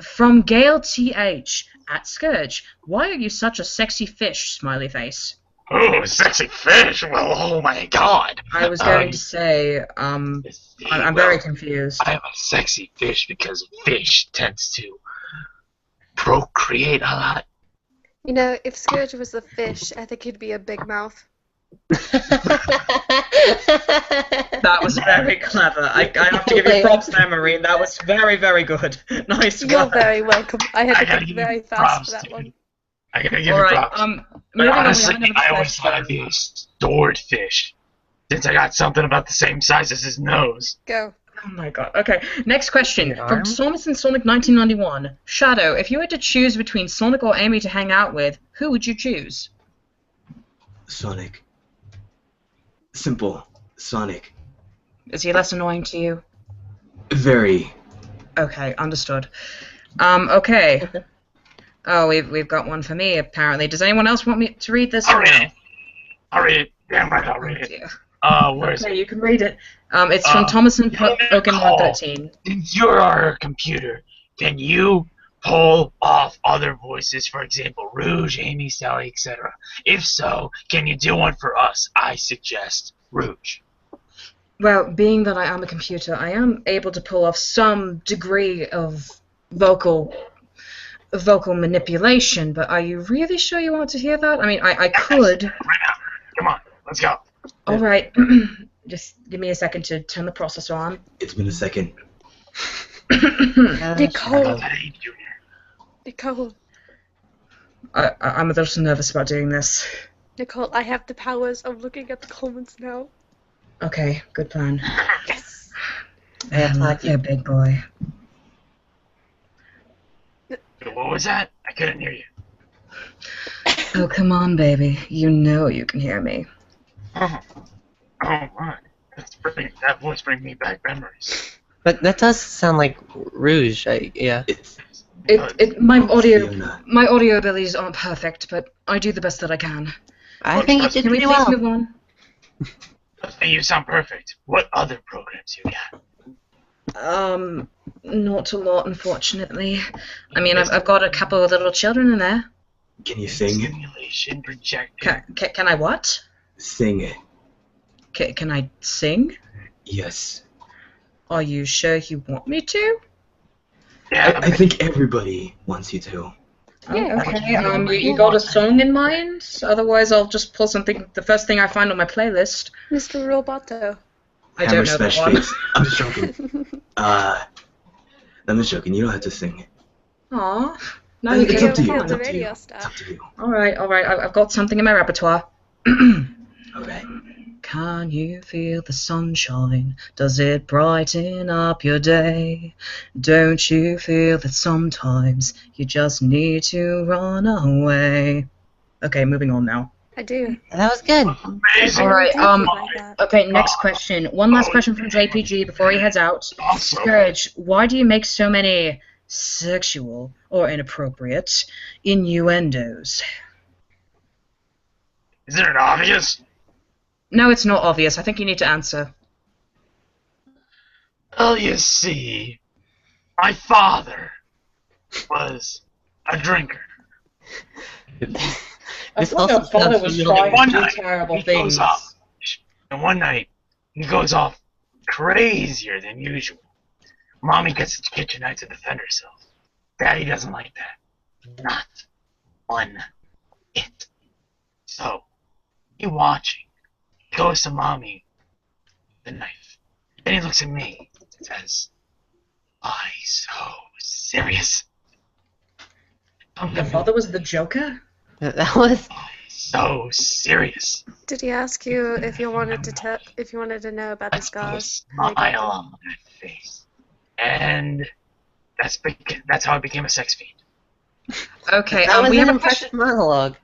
From Gail TH at Scourge. Why are you such a sexy fish? Smiley face. Oh, sexy fish! Well, oh my God! I was going to say, I'm very confused. I am a sexy fish because fish tends to procreate a lot. You know, if Scourge was a fish, I think he'd be a big mouth. That was very clever. I have to give you props there, Marine. That was very, very good. Nice You're work. very welcome. I had I to gotta think give very you fast props, for that dude. one. I gotta give All you right. props. Moving But on. honestly, We have I another always thought question. I'd be a stored fish. Since I got something about the same size as his nose. Go. Oh my god. Okay, next question. Your From arm? Sonic and Sonic 1991. Shadow, if you had to choose between Sonic or Amy to hang out with, who would you choose? Sonic. Simple. Sonic. Is he less annoying to you? Very. Okay, understood. Okay. Oh, we've got one for me, apparently. Does anyone else want me to read this? I'll or read no? it. I'll read it. Damn right, I'll Oh, read it. dear. Where is Okay, it? you can read it. It's from Thomas and Pokemon 13. Since you're our computer, can you pull off other voices, for example, Rouge, Amy, Sally, etc.? If so, can you do one for us? I suggest Rouge. Well, being that I am a computer, I am able to pull off some degree of vocal vocal manipulation, but are you really sure you want to hear that? I mean, I could. Right now. Come on, let's go. All right. Just give me a second to turn the processor on. It's been a second. Nicole. Hey, Junior. Nicole. I'm a little nervous about doing this. Nicole, I have the powers of looking at the comments now. Okay, good plan. Yes. Yeah, big boy. What was that? I couldn't hear you. Oh, come on, baby. You know you can hear me. Oh my. That voice brings me back memories. But that does sound like Rouge. Yeah. My Fiona. audio abilities aren't perfect, but I do the best that I can. I think you did Can we pretty please well. move on? You sound perfect. What other programs you got? Not a lot, unfortunately. I mean, I've got a couple of little children in there. Can you sing? Simulation projector. Can I what? Sing it. Can I sing? Yes. Are you sure you want me to? Yeah, I think everybody wants you to. Yeah. Okay, you got a song in mind? Otherwise, I'll just pull something, the first thing I find on my playlist. Mr. Roboto. I Hammer don't know that Smash one. Face. I'm just joking. I'm just joking. You don't have to sing it. Aw. No, It's you up to can. you. have It's the up to you. radio It's stuff. up to you. Alright. I've got something in my repertoire. Okay. Can you feel the sunshine? Does it brighten up your day? Don't you feel that sometimes you just need to run away? Okay, moving on now. I do. That was good. amazing. All right, I do feel like that. Okay, next question. One last question from JPG before he heads out. Awesome. Scourge, why do you make so many sexual or inappropriate innuendos? Isn't it obvious? No, it's not obvious. I think you need to answer. Well, you see, my father was a drinker. This also sounds familiar. One night, he goes off. And one night, he goes off crazier than usual. Mommy gets to the kitchen night to defend herself. Daddy doesn't like that. Not one bit. So, he watching. He goes to Mommy, the knife. Then he looks at me and says, "Why so serious?" Your father was the Joker? That was. So serious. Did he ask you if you wanted to know about the That's the scars? smile on my face. And that's how I became a sex fiend. Okay, That was we have an a question. impressive monologue.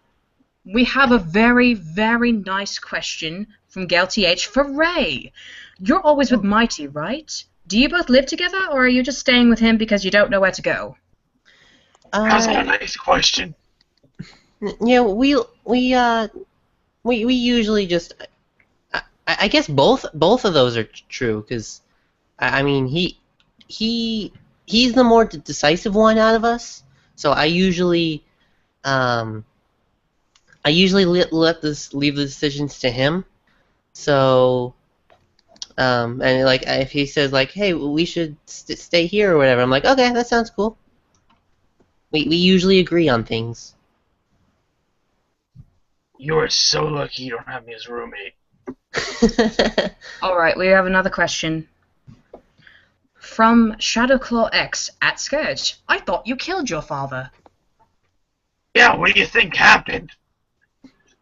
We have a very, very nice question from GalTH for Ray. You're always with Mighty, right? Do you both live together, or are you just staying with him because you don't know where to go? That's a nice question. Yeah, we usually just. I guess both of those are true because, I mean he's the more decisive one out of us. So I usually leave the decisions to him. So and like if he says like, hey, we should stay here or whatever, I'm like, okay, that sounds cool. We usually agree on things. You are so lucky you don't have me as a roommate. Alright, we have another question. From Shadowclaw X at Scourge. I thought you killed your father. Yeah, what do you think happened?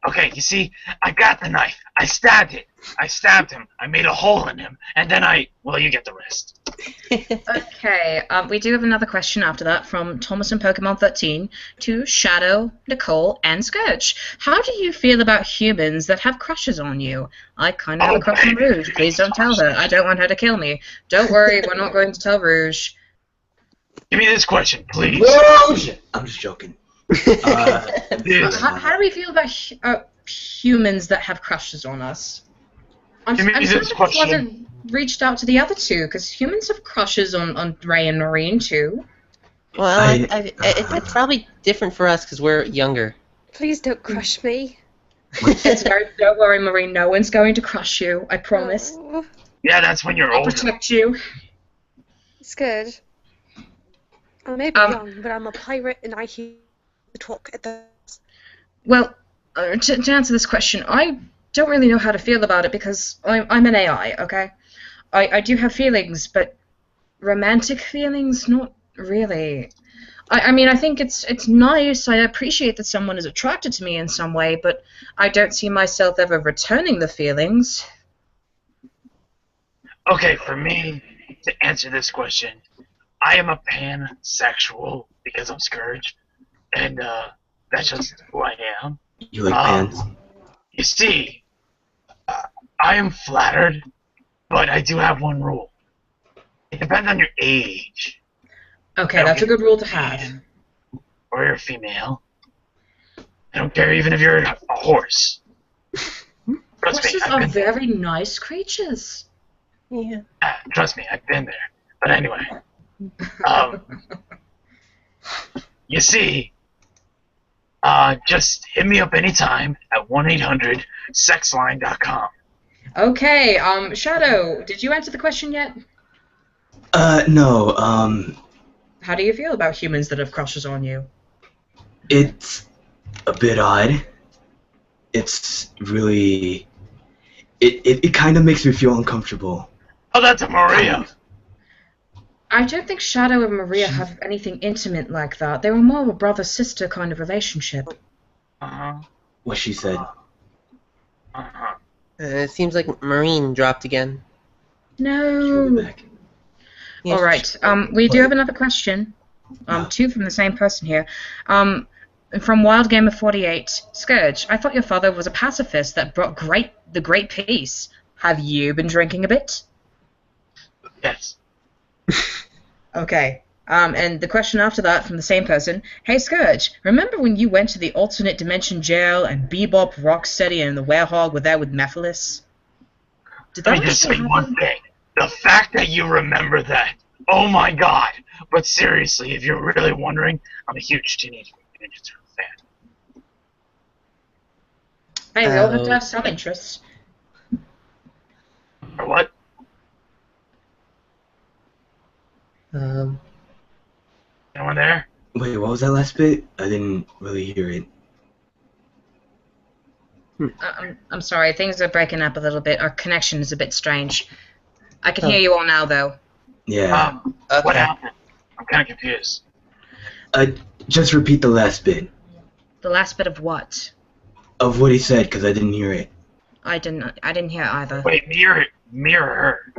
Okay, you see, I got the knife. I stabbed it. I stabbed him. I made a hole in him. And then well, you get the rest. Okay, we do have another question after that from Thomas and Pokemon 13 to Shadow, Nicole, and Scourge. How do you feel about humans that have crushes on you? I kind of have a crush on Rouge. Please don't tell her. I don't want her to kill me. Don't worry, we're not going to tell Rouge. Give me this question, please. Rouge! I'm just joking. How do we feel about humans that have crushes on us? I'm Give me surprised this he question. hasn't reached out to the other two, because humans have crushes on Ray and Marine too. Well, it's probably different for us because we're younger. Please don't crush me. Don't worry, Marine. No one's going to crush you. I promise. Oh, Yeah, that's when you're I'll older. protect you. it's good. I may be young, but I'm a pirate and I hear the talk at the... Well, to answer this question, I don't really know how to feel about it because I'm an AI, okay? I do have feelings, but romantic feelings? Not really. I mean, I think it's nice. I appreciate that someone is attracted to me in some way, but I don't see myself ever returning the feelings. Okay, for me, to answer this question, I am a pansexual because I'm Scourge, and that's just who I am. You like pants? You see, I am flattered, but I do have one rule. It depends on your age. Okay, that's a good rule to have. Or you're a female. I don't care even if you're a horse. Horses are very nice creatures. Yeah. Trust me, I've been there. But anyway, you see, just hit me up anytime at 1-800-sexline.com. Okay, Shadow, did you answer the question yet? No, How do you feel about humans that have crushes on you? it's a bit odd. It's really... It kind of makes me feel uncomfortable. Oh, that's a Maria. I don't think Shadow and Maria have anything intimate like that. They were more of a brother-sister kind of relationship. What she said. It seems like Marine dropped again. She'll be No. back. Yes, All right. We do have another question. Two from the same person here. From Wild Gamer 48, Scourge, I thought your father was a pacifist that brought the great peace. Have you been drinking a bit? Yes. Okay. And the question after that from the same person, hey Scourge, remember when you went to the alternate dimension jail and Bebop, Rocksteady, and the Werehog were there with Mephiles? Did that Let me just actually say happen? one thing. The fact that you remember that, oh my god. But seriously, if you're really wondering, I'm a huge Teenage Mutant Ninja Turtle fan. Hey, we all have to have some interests. Or what? Anyone there? Wait, what was that last bit? I didn't really hear it. I'm sorry, things are breaking up a little bit. Our connection is a bit strange. I can hear you all now, though. Yeah. What happened? I'm kind of confused. Just repeat the last bit. The last bit of what? Of what he said, because I didn't hear it. I didn't hear either. Wait, mirror her.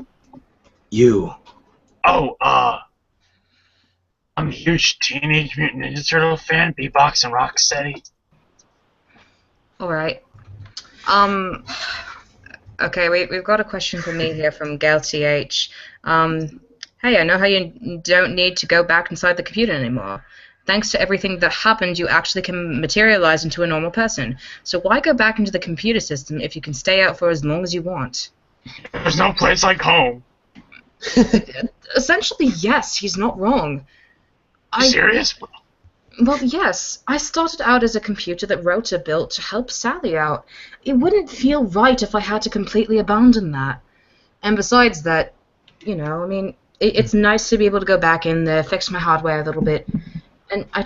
You. Oh, I'm a huge Teenage Mutant Ninja Turtle fan, Beatbox and Rocksteady. Alright. Okay, we've got a question for me here from GalTH. Hey, I know how you don't need to go back inside the computer anymore. Thanks to everything that happened, you actually can materialize into a normal person. So why go back into the computer system if you can stay out for as long as you want? There's no place like home. Essentially, yes, he's not wrong. Serious? Well, yes. I started out as a computer that Rota built to help Sally out. It wouldn't feel right if I had to completely abandon that. And besides that, you know, I mean, it's nice to be able to go back in there, fix my hardware a little bit. And I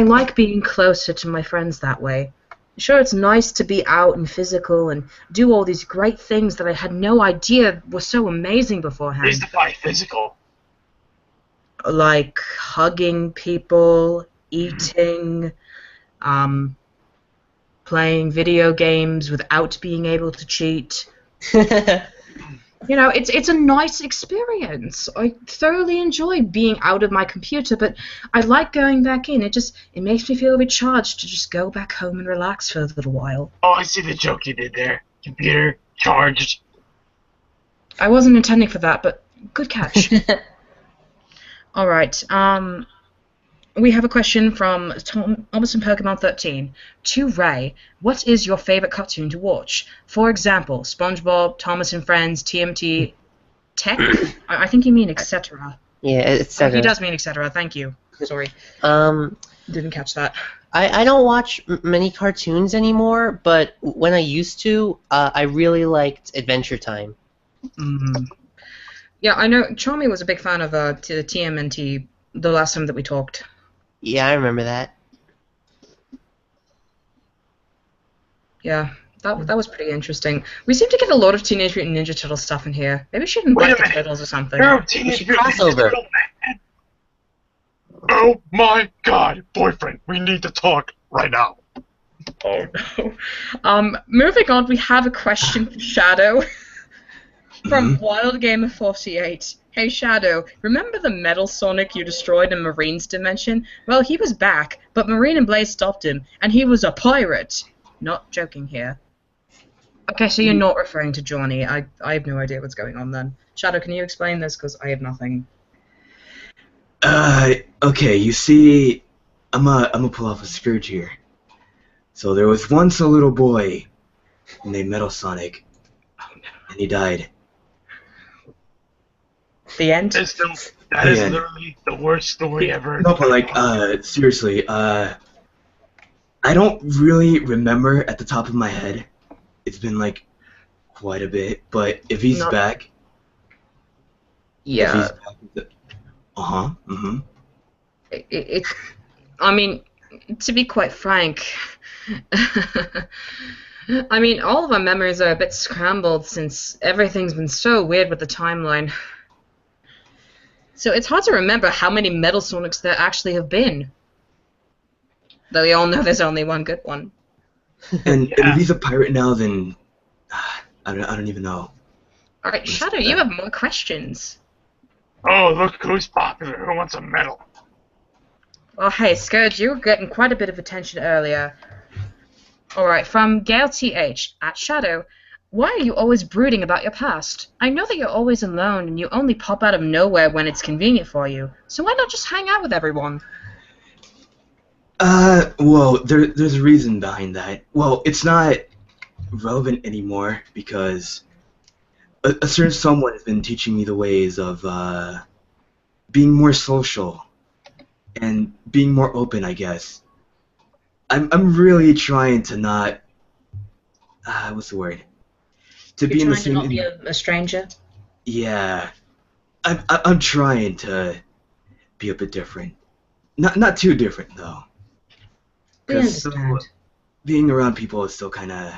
like being closer to my friends that way. Sure, it's nice to be out and physical and do all these great things that I had no idea were so amazing beforehand. Please define physical. Like hugging people, eating, playing video games without being able to cheat. You know, it's a nice experience. I thoroughly enjoy being out of my computer, but I like going back in. It makes me feel recharged to just go back home and relax for a little while. Oh, I see the joke you did there. Computer charged. I wasn't intending for that, but good catch. All right. We have a question from Thomas and Pokemon 13. To Ray, what is your favorite cartoon to watch? For example, SpongeBob, Thomas and Friends, TMT, Tech? I think you mean etc. Yeah, etc. He does mean etc. Thank you. Sorry. Didn't catch that. I don't watch many cartoons anymore, but when I used to, I really liked Adventure Time. Yeah, I know Charmy was a big fan of the TMNT the last time that we talked. Yeah, I remember that. Yeah, that was pretty interesting. We seem to get a lot of Teenage Mutant Ninja Turtle stuff in here. Maybe we should Wait invite a the minute. Turtles or something. No, We Teenage should Mutant Ninja crossover. Turtle man. Oh my god, boyfriend, we need to talk right now. Oh no. Moving on, we have a question for Shadow from Wild Gamer 48. Hey Shadow, remember the Metal Sonic you destroyed in Marine's dimension? Well, he was back, but Marine and Blaze stopped him, and he was a pirate. Not joking here. Okay, so you're not referring to Johnny. I have no idea what's going on then. Shadow, can you explain this? Because I have nothing. Okay, you see, I'm gonna pull off a Scourge here. So there was once a little boy named Metal Sonic, and he died. The end? That is literally the worst story ever. No, but like, seriously, I don't really remember at the top of my head. It's been like quite a bit, but if he's back, yeah. I mean, to be quite frank, I mean, all of our memories are a bit scrambled since everything's been so weird with the timeline. So it's hard to remember how many Metal Sonics there actually have been. Though we all know there's only one good one. And if he's a pirate now, then I don't even know. Alright, Shadow, you have more questions. Oh, look who's popular. Who wants a medal? Oh, hey, Scourge, you were getting quite a bit of attention earlier. Alright, from Gail TH, at Shadow, why are you always brooding about your past? I know that you're always alone and you only pop out of nowhere when it's convenient for you. So why not just hang out with everyone? Well, there's a reason behind that. Well, it's not relevant anymore because a certain someone has been teaching me the ways of being more social and being more open, I guess. I'm really trying to not what's the word? To be in the same. You're trying to not be a stranger? Yeah, I'm trying to be a bit different. Not too different though. We understand. Being around people is still kind of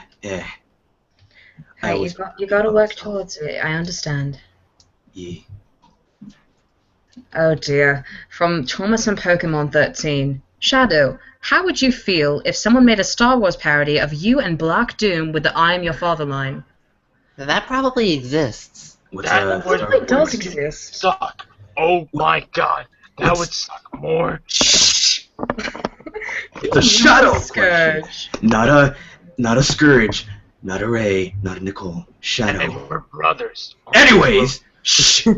Hey, you got to work towards it. I understand. Yeah. Oh dear. From Thomas and Pokemon 13. Shadow, how would you feel if someone made a Star Wars parody of you and Black Doom with the I am your father line? That probably exists. That probably does exist. Suck. Oh my god. That would suck more. It's a Shadow Scourge. Not a Scourge. Not a Ray. Not a Nicole. Shadow. And we're brothers. Anyways. Shh.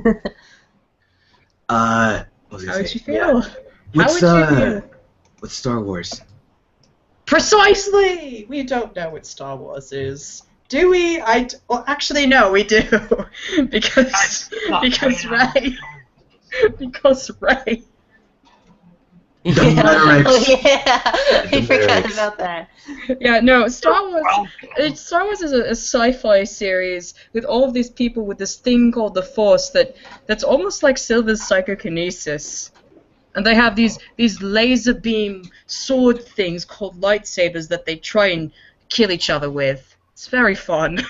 How would you feel? What's Star Wars? Precisely! We don't know what Star Wars is. Do we? Well, actually, no, we do. because Ray. Because Ray. Oh yeah, I forgot about that. Yeah, no, Star Wars is a sci-fi series with all of these people with this thing called the Force that's almost like Silver's psychokinesis. And they have these laser beam sword things called lightsabers that they try and kill each other with. It's very fun.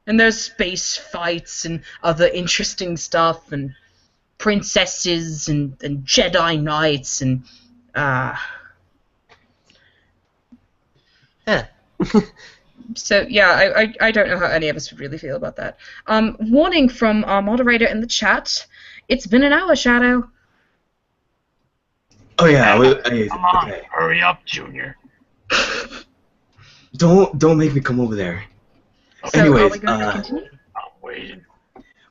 And there's space fights and other interesting stuff and princesses and Jedi Knights and So yeah, I don't know how any of us would really feel about that. Warning from our moderator in the chat. It's been an hour, Shadow. Oh yeah, come on, hurry up, Junior. Don't make me come over there. So Anyways, are we going to continue? I'm waiting.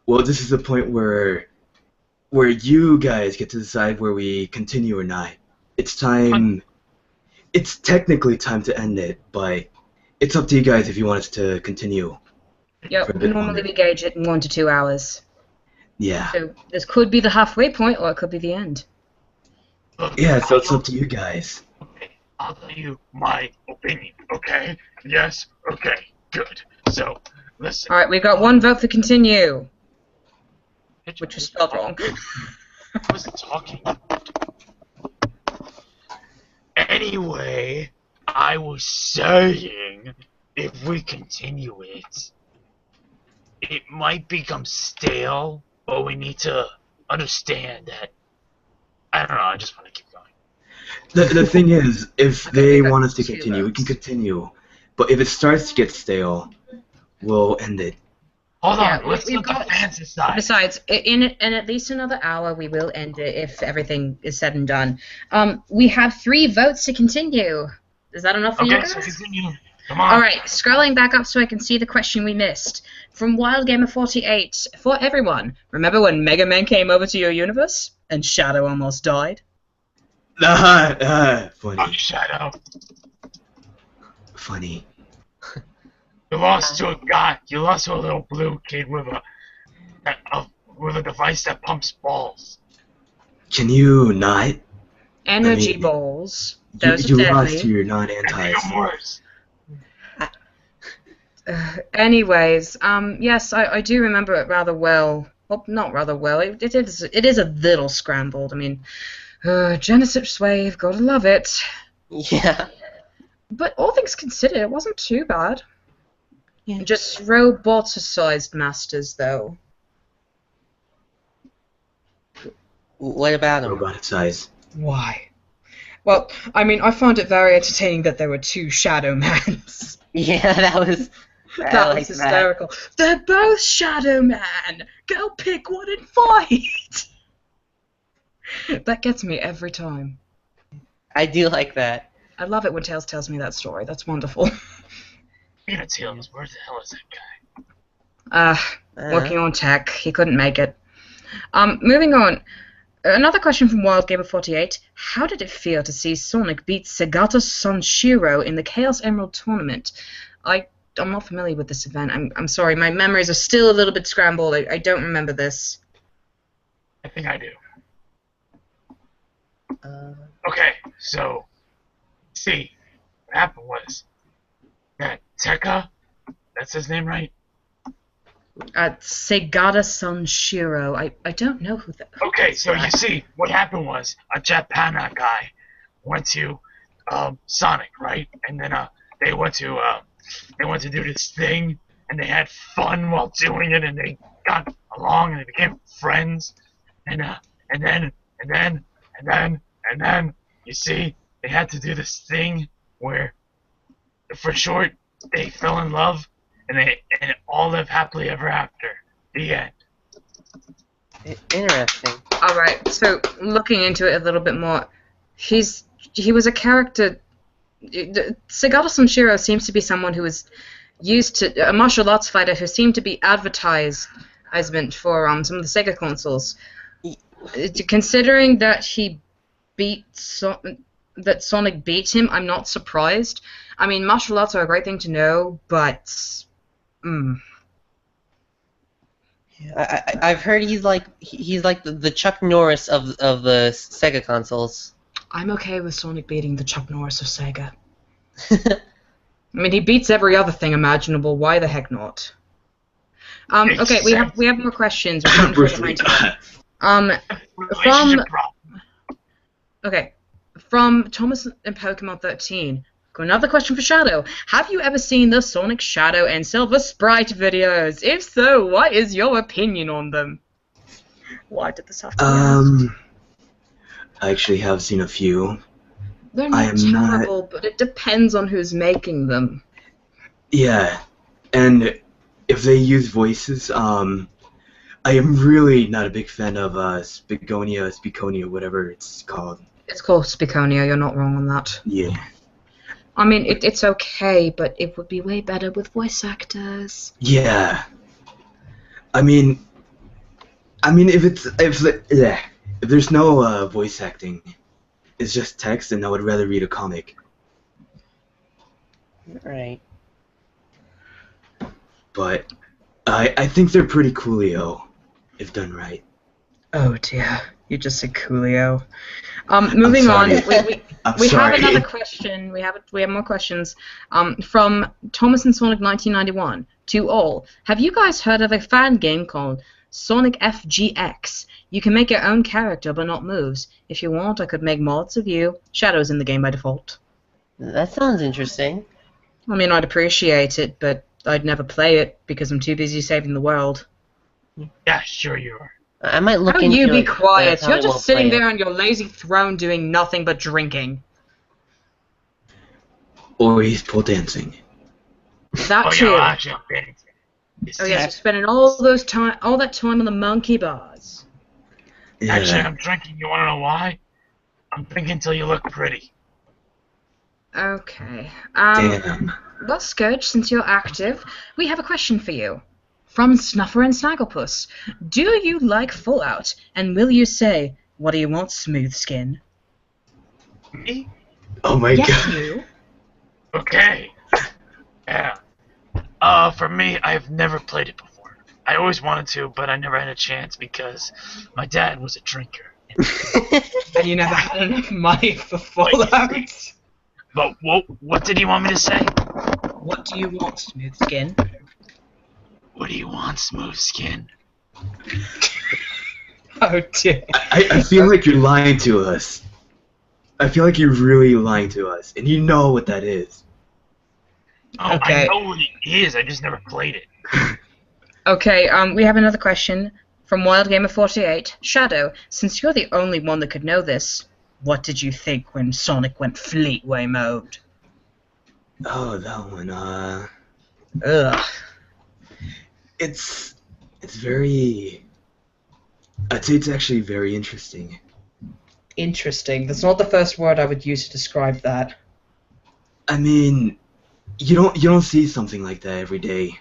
Well, this is the point where you guys get to decide where we continue or not. It's time. It's technically time to end it, but it's up to you guys if you want us to continue. Yep, normally we gauge it in 1 to 2 hours. Yeah. So this could be the halfway point, or it could be the end. Yeah, so it's up to you guys. Okay, I'll tell you my opinion, okay? Yes? Okay, good. So, listen. Alright, we got 1 vote for continue. Which was spelled wrong. I wasn't talking. Anyway, I was saying, if we continue it, it might become stale, but we need to understand that. I don't know, I just want to keep going. The thing is, if Okay, they we got want us to 2 continue, we can votes. continue. But if it starts to get stale, we'll end it. Hold Yeah, on, let's we've let the got- fans decide. Besides, in at least another hour, we will end it if everything is said and done. We have 3 votes to continue. Is that enough for you Okay, guys? so continue. Come on. All right, scrolling back up so I can see the question we missed. From Wild Gamer 48, for everyone, remember when Mega Man came over to your universe and Shadow almost died? Oh, Funny. Shadow. Funny. You lost to a guy. You lost to a little blue kid with a device that pumps balls. Can you not? Energy I mean, balls. You, Those you are lost to deadly. your And non-antis. Humorous. Anyways, yes, I do remember it rather well. Well, not rather well. It is a little scrambled. I mean, Genesis Wave, gotta love it. Yeah. But all things considered, it wasn't too bad. Yeah. Just roboticized masters, though. What about him? Robotic size. Why? Well, I mean, I found it very entertaining that there were 2 Shadow Mans. Yeah, that was. That was hysterical. They're both Shadow Man! Go pick one and fight! That gets me every time. I do like that. I love it when Tails tells me that story. That's wonderful. Speaking of Tails, where the hell is that guy? Working on tech. He couldn't make it. Moving on. Another question from Wild Gamer 48. How did it feel to see Sonic beat Segata Sanshiro in the Chaos Emerald tournament? I'm not familiar with this event. I'm sorry. My memories are still a little bit scrambled. I don't remember this. I think I do. Uh, Okay, so, see, what happened was that Tekka, that's his name, right? Segata Sanshiro. I don't know who that. Okay, so you see, what happened was a Japana guy went to Sonic, right? And then they went to do this thing, and they had fun while doing it, and they got along, and they became friends, and then you see, they had to do this thing where, for short, they fell in love, and all live happily ever after. The end. Interesting. Alright, so looking into it a little bit more, he was a character. Segata Sanshiro seems to be someone who was used to a martial arts fighter who seemed to be advertisement for some of the Sega consoles. Considering that he that Sonic beat him, I'm not surprised. I mean, martial arts are a great thing to know, but I've heard he's like the Chuck Norris of the Sega consoles. I'm okay with Sonic beating the Chuck Norris of Sega. I mean, he beats every other thing imaginable. Why the heck not? Okay, we have more questions. We're starting to get behind time. Relationship problem. Okay, from Thomas and Pokemon 13. Got another question for Shadow. Have you ever seen the Sonic Shadow and Silver Sprite videos? If so, what is your opinion on them? Why did this have to be asked? I actually have seen a few. They're not terrible, but it depends on who's making them. Yeah, and if they use voices, I am really not a big fan of Spiconia, whatever it's called. It's called Spiconia, you're not wrong on that. Yeah. I mean, it's okay, but it would be way better with voice actors. Yeah. I mean, if there's no voice acting, it's just text, and I would rather read a comic. Right. But I think they're pretty coolio, if done right. Oh dear, you just said coolio. Moving on, we have another question. We have more questions. From Thomas and Sonic 1991 to all. Have you guys heard of a fan game called Sonic FGX? You can make your own character, but not moves. If you want, I could make mods of you. Shadow's in the game by default. That sounds interesting. I mean, I'd appreciate it, but I'd never play it because I'm too busy saving the world. Yeah, sure you are. I might look How into you be it, but quiet? I You're won't just sitting play there it. on your lazy throne doing nothing but drinking. Or he's pole dancing. That Oh, too. yeah, actually, I'm dancing. Oh yes, you're spending all that time on the monkey bars. Actually, Yeah. I'm drinking. You want to know why? I'm drinking till you look pretty. Okay. Damn. Well, Scourge, since you're active, we have a question for you. From Snuffer and Snagglepuss. Do you like Fallout? And will you say, what do you want, smooth skin? Me? Oh my Yes, god. you. Okay. Yeah. For me, I've never played it before. I always wanted to, but I never had a chance because my dad was a drinker. And you never had enough money for Fallout. But what did he want me to say? What do you want, smooth skin? What do you want, smooth skin? Oh dear. I feel like you're lying to us. I feel like you're really lying to us, and you know what that is. Oh, Okay. I know what it is. I just never played it. Okay, we have another question from Wild Gamer 48. Shadow, since you're the only one that could know this, what did you think when Sonic went Fleetway mode? Oh, that one. Ugh. It's very. I'd say it's actually very interesting. Interesting. That's not the first word I would use to describe that. I mean, you don't see something like that every day.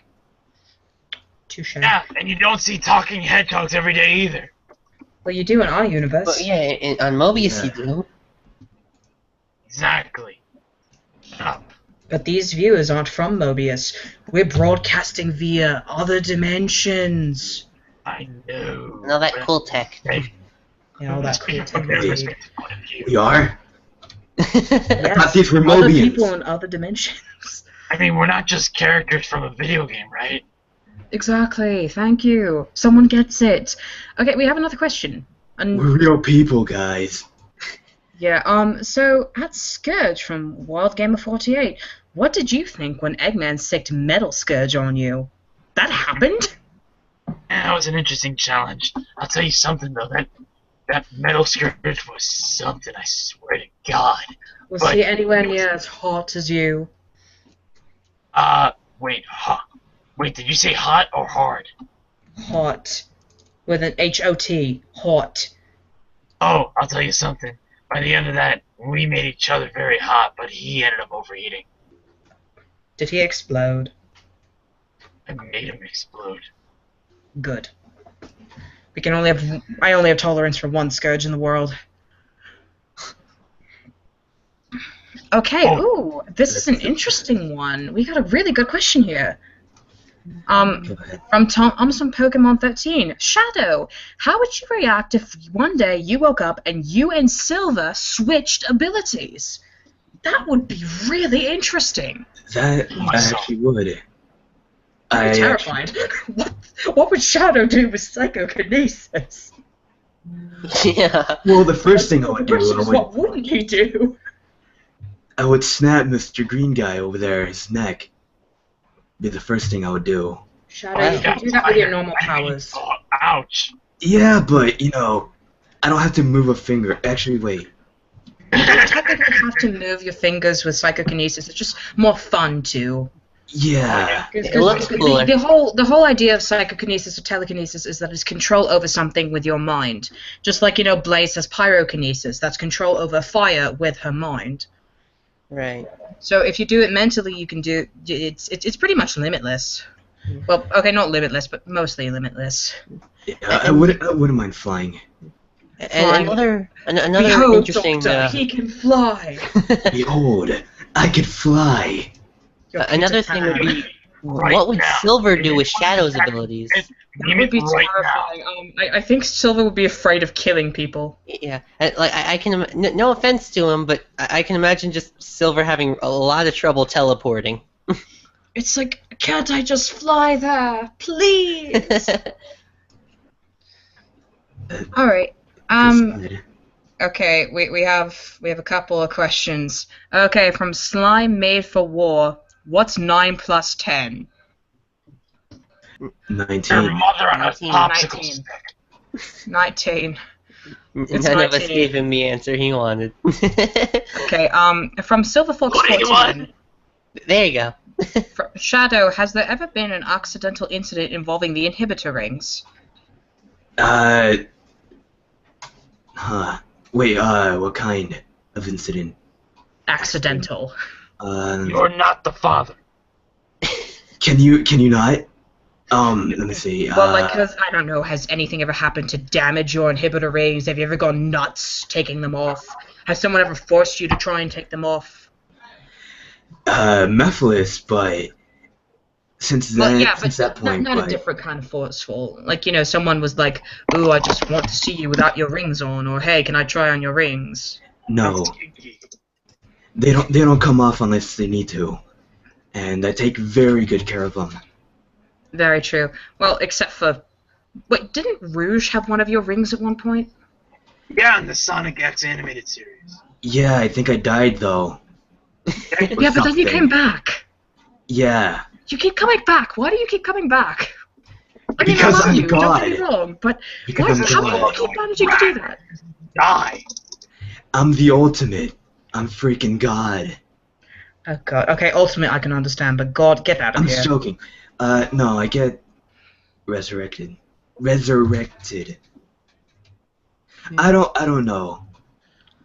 Touche. Yeah, and you don't see talking hedgehogs every day either. Well, you do in our universe. But yeah, on Mobius Yeah. you do. Exactly. Shut up. But these viewers aren't from Mobius. We're broadcasting via other dimensions. I know. And all that cool tech. Hey, You know, that cool speaking from their technology. perspective point of view. We are. Yes, thought these were other Mobians. people in other dimensions. I mean, we're not just characters from a video game, right? Exactly, thank you. Someone gets it. Okay, we have another question. And We're real people, guys. yeah, so at Scourge from Wild Gamer 48, what did you think when Eggman sicked Metal Scourge on you? That happened? That was an interesting challenge. I'll tell you something though, that metal scourge was something, I swear to God. Was But- he anywhere near as hot as you? Wait, wait, did you say hot or hard? Hot. With an H-O-T. Hot. Oh, I'll tell you something. By the end of that, we made each other very hot, but he ended up overheating. Did he explode? I made him explode. Good. I only have tolerance for one Scourge in the world. Okay, Oh. ooh, this is an interesting one. We got a really good question here. Go ahead. From Pokemon 13. Shadow, how would you react if one day you woke up and you and Silver switched abilities? That would be really interesting. That Oh, I so- actually would. I'm I terrified. What would Shadow do with psychokinesis? Yeah. Well, the first thing I would The do, question is, what wouldn't he do? I would snap Mr. Green Guy over there's neck. Be the first thing I would do. Shadow, Wow. you can do that with your normal powers. Oh, ouch. Yeah, but I don't have to move a finger. Actually, wait. You don't technically have to move your fingers with psychokinesis. It's just more fun too. Yeah. It looks cooler. The whole idea of psychokinesis or telekinesis is that it's control over something with your mind. Just like, Blaze has pyrokinesis, that's control over fire with her mind. Right. So if you do it mentally, you can do it's pretty much limitless. Well, okay, not limitless, but mostly limitless. Yeah, I wouldn't mind flying. And Flying. another Behold, interesting Doctor, he can fly. Behold, I could fly. another thing would be what would now. Silver do with Shadow's abilities? That would be terrifying. I think Silver would be afraid of killing people. Yeah, I can no offense to him, but I can imagine just Silver having a lot of trouble teleporting. It's like, can't I just fly there, please? All right. Decide. Okay, we have a couple of questions. Okay, from Slime Made for War, what's 9 plus 10? 19. Your mother on a 19. popsicle 19. stick. 19. It's None of us 19. gave him the answer he wanted. Okay, from Silver Fox What do you 14, There you go. Shadow, has there ever been an accidental incident involving the inhibitor rings? Wait, what kind of incident? Accidental. You're not the father. Can you not? Let me see. Well, like, cause, I don't know, has anything ever happened to damage your inhibitor rings? Have you ever gone nuts taking them off? Has someone ever forced you to try and take them off? Mephiles, but since that point, not a different kind of forceful. Like, you know, someone was like, "Ooh, I just want to see you without your rings on," or "Hey, can I try on your rings?" No, they don't come off unless they need to, and I take very good care of them. Very true. Well, except for, wait, didn't Rouge have one of your rings at one point? Yeah, in the Sonic X animated series. Yeah, I think I died though. Yeah, but then you came back. Yeah. You keep coming back. Why do you keep coming back? I mean, Because I love I'm you. God. Don't get me wrong, but Because I'm how God. do you keep managing to do that? Die. I'm the ultimate. I'm freaking God. Oh God. Okay, ultimate I can understand, but God, get out of I'm here. joking. No, I get resurrected. Resurrected. I don't know.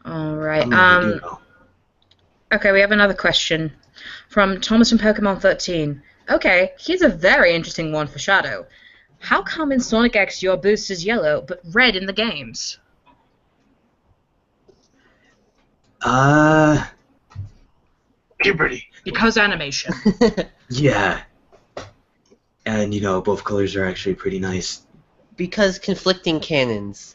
All right. I do know. Okay, we have another question from Thomas from Pokemon 13. Okay, here's a very interesting one for Shadow. How come in Sonic X your boost is yellow but red in the games? Puberty. Because animation. Yeah. And you know, both colors are actually pretty nice. Because conflicting canons.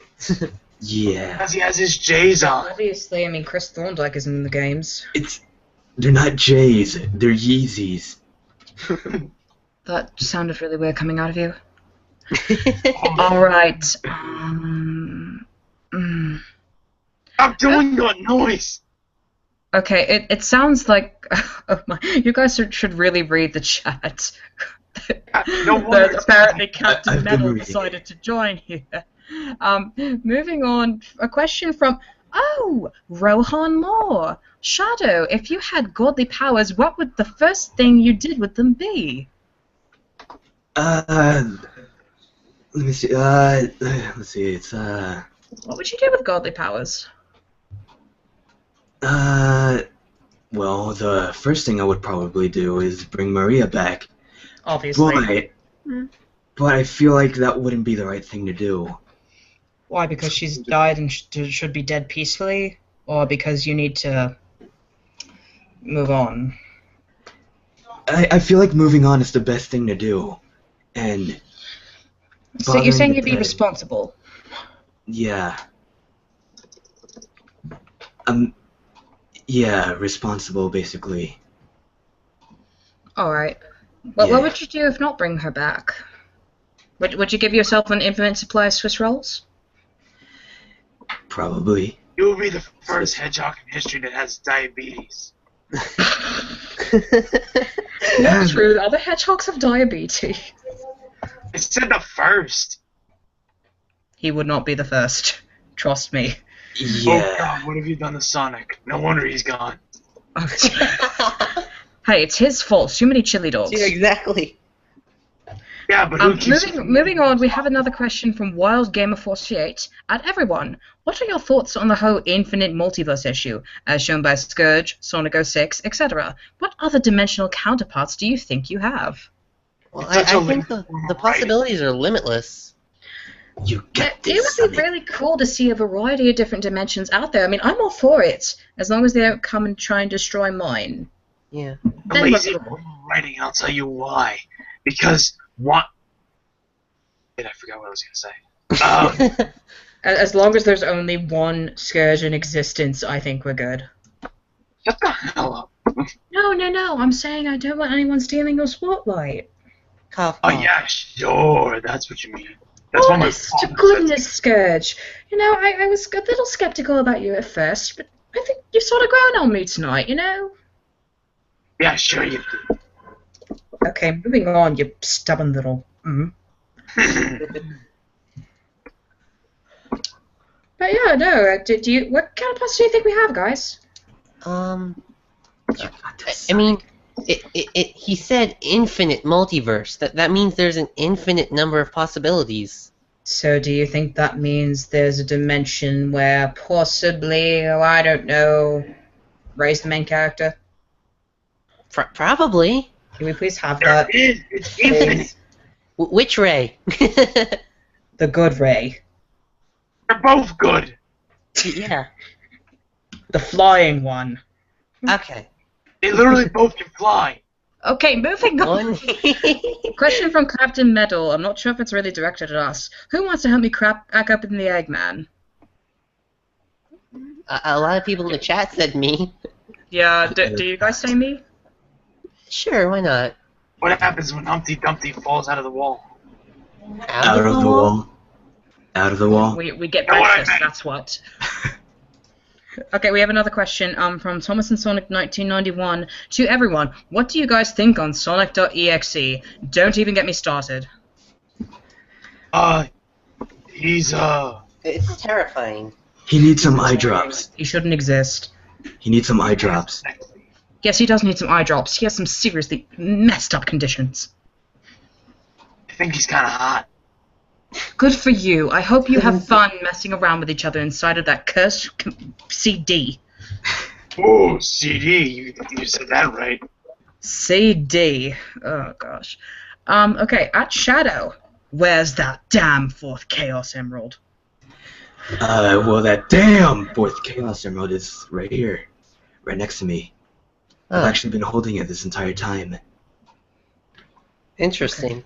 Yeah. Because he has his J's on. Obviously, I mean, Chris Thorndike is in the games. They're not J's, they're Yeezys. That sounded really weird coming out of you. Alright. Stop doing that noise! Okay, it sounds like... Oh my, you guys should really read the chat. No wonder it's Apparently I've Captain been Metal reading decided to join here. Moving on, a question from... Oh, Rohan Moore. Shadow, if you had godly powers, what would the first thing you did with them be? Let me see, let's see, it's, What would you do with godly powers? well, the first thing I would probably do is bring Maria back. Obviously. But I feel like that wouldn't be the right thing to do. Why? Because she's died and should be dead peacefully? Or because you need to move on? I feel like moving on is the best thing to do. And So you're saying bothering you'd the be dead. responsible? Yeah. Yeah, responsible, basically. Alright. Well, Yeah. what would you do if not bring her back? Would you give yourself an infinite supply of Swiss rolls? Probably. You will be the first hedgehog in history that has diabetes. Not true. Other hedgehogs have diabetes. I said the first. He would not be the first. Trust me. Yeah. Oh God, what have you done to Sonic? No wonder he's gone. Hey, it's his fault. Too many chili dogs. Yeah, exactly. Yeah, but who keeps... Moving on, we have another question from Wild Gamer 48. At everyone, what are your thoughts on the whole infinite multiverse issue, as shown by Scourge, Sonic 06, etc.? What other dimensional counterparts do you think you have? Well, I think the possibilities are limitless. You get It this, would be Sonic. really cool to see a variety of different dimensions out there. I mean, I'm all for it, as long as they don't come and try and destroy mine. Yeah. The lazy writing, I'll tell you why. Because what? I forgot what I was gonna say. As long as there's only one Scourge in existence, I think we're good. Shut the hell up. No, I'm saying I don't want anyone stealing your spotlight. Cough, Oh cough. yeah, sure, that's what you mean. That's what my Honest to father said. goodness, Scourge. You know, I was a little skeptical about you at first, but I think you've sort of grown on me tonight, you know? Yeah, sure you do. Okay, moving on, you stubborn little. But yeah, no. Do you? What kind of pasta do you think we have, guys? I mean, he said infinite multiverse. That means there's an infinite number of possibilities. So do you think that means there's a dimension where possibly, oh, I don't know, Ray's the main character? Probably. Can we please have There that? is. It's infinite. Which Ray? The good Ray. They're both good. Yeah. The flying one. Okay. They literally both can fly. Okay, moving on. One. Question from Captain Metal. I'm not sure if it's really directed at us. Who wants to help me back up in the Eggman? A lot of people in the chat said me. Yeah, do you guys say me? Sure, why not? What happens when Humpty Dumpty falls out of the wall? Out of the wall. Out of the wall. We get Know what I breakfast, meant. that's what. Okay, we have another question from Thomas and Sonic 1991 to everyone. What do you guys think on Sonic.exe? Don't even get me started. He's It's terrifying. He needs some eye drops. He shouldn't exist. He needs some eye drops. Yes, he does need some eye drops. He has some seriously messed up conditions. I think he's kind of hot. Good for you. I hope you have fun messing around with each other inside of that cursed CD. Ooh, CD. You said that right. CD. Oh, gosh. Okay, at Shadow. Where's that damn fourth Chaos Emerald? Well, that damn fourth Chaos Emerald is right here. Right next to me. I've Oh, actually been holding it this entire time. interesting.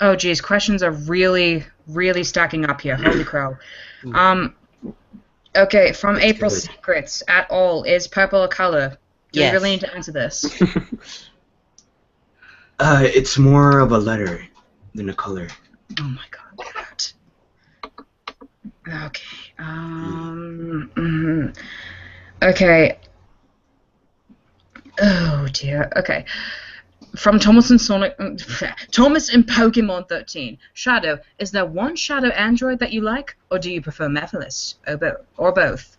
Oh, geez, questions are really, really stacking up here. Holy crow. Okay, from That's April good. Secrets, at all, is purple a color? Do Yes. we really need to answer this? It's more of a letter than a color. Oh my god. Okay. Okay. Oh dear. Okay. From Thomas and Sonic, Thomas in Pokemon 13. Shadow, is there one Shadow android that you like, or do you prefer Mephiles, or both?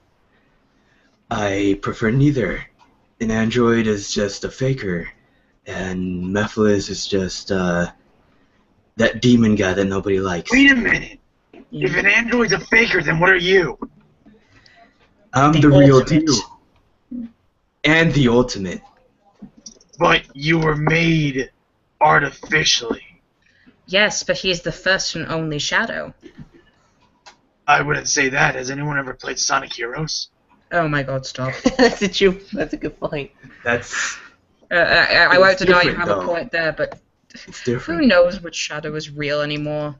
I prefer neither. An android is just a faker, and Mephiles is just that demon guy that nobody likes. Wait a minute. If an android's a faker, then what are you? I'm The the real ultimate. deal. And the ultimate. But you were made artificially. Yes, but he's the first and only Shadow. I wouldn't say that. Has anyone ever played Sonic Heroes? Oh my god, stop. That's a good point. That's I won't It's deny you different, have a though. point there, but it's who different. knows which Shadow is real anymore?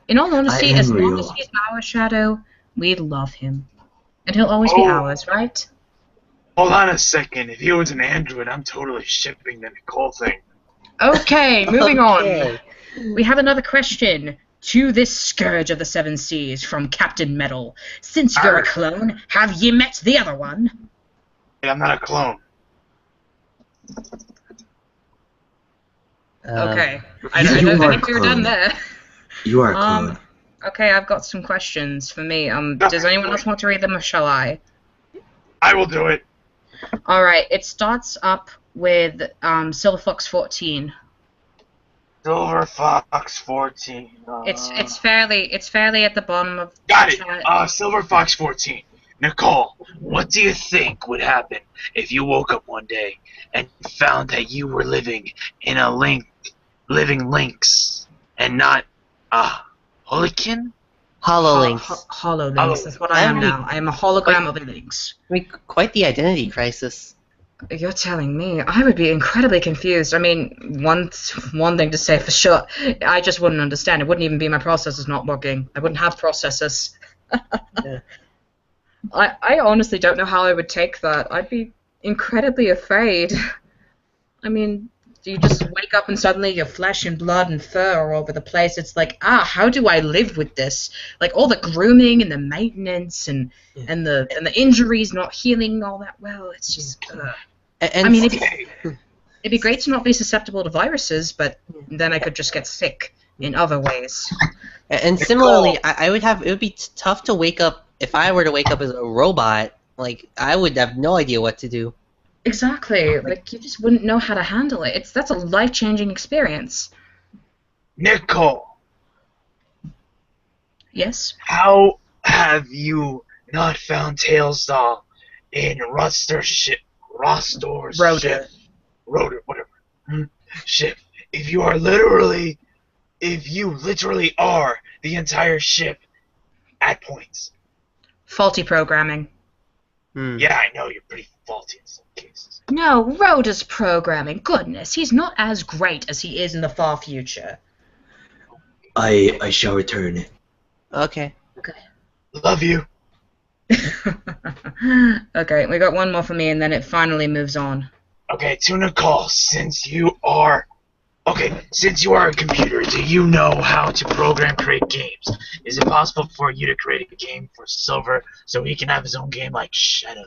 In all honesty, I am as long real. as he's our Shadow, we love him. And he'll always be Oh. ours, right? Hold on a second. If he was an android, I'm totally shipping the Nicole thing. Okay, moving on. Okay. We have another question to this Scourge of the Seven Seas from Captain Metal. Since you're a clone, have you met the other one? I'm not a clone. Okay. You I don't are think we're a done clone. there. You are a clone. Okay, I've got some questions for me. Does anyone else want to read them, or shall I? I will do it. Alright, it starts up with Silver Fox 14. Silver Fox 14. It's fairly at the bottom of Got the it. chat. Silver Fox 14. Nicole, what do you think would happen if you woke up one day and found that you were living in a living lynx and not Holo-Lynx? Holo-Lynx. Holo-Lynx, that's what I am now. I am a hologram of a lynx. I mean, quite the identity crisis. You're telling me. I would be incredibly confused. I mean, one thing to say for sure, I just wouldn't understand. It wouldn't even be my processors not working. I wouldn't have processors. Yeah. I honestly don't know how I would take that. I'd be incredibly afraid. I mean, You just wake up and suddenly your flesh and blood and fur are all over the place. It's like, how do I live with this? Like all the grooming and the maintenance and the injuries not healing all that well. It's just. And I mean, it'd be great to not be susceptible to viruses, but then I could just get sick in other ways. And similarly, it would be tough to wake up if I were to wake up as a robot. Like I would have no idea what to do. Exactly. Like you just wouldn't know how to handle it. That's a life-changing experience. Nicole, Yes. how have you not found Tails doll in Rostor's ship? Rotor, whatever. Ship. If you literally are the entire ship at points. Faulty programming. Yeah, I know you're pretty faulty in some cases. No, Rhoda's programming. Goodness, he's not as great as he is in the far future. I shall return. Okay. Love you. Okay, we got one more for me, and then it finally moves on. Okay, to Nicole, since you are a computer, do you know how to create games? Is it possible for you to create a game for Silver so he can have his own game like Shadow?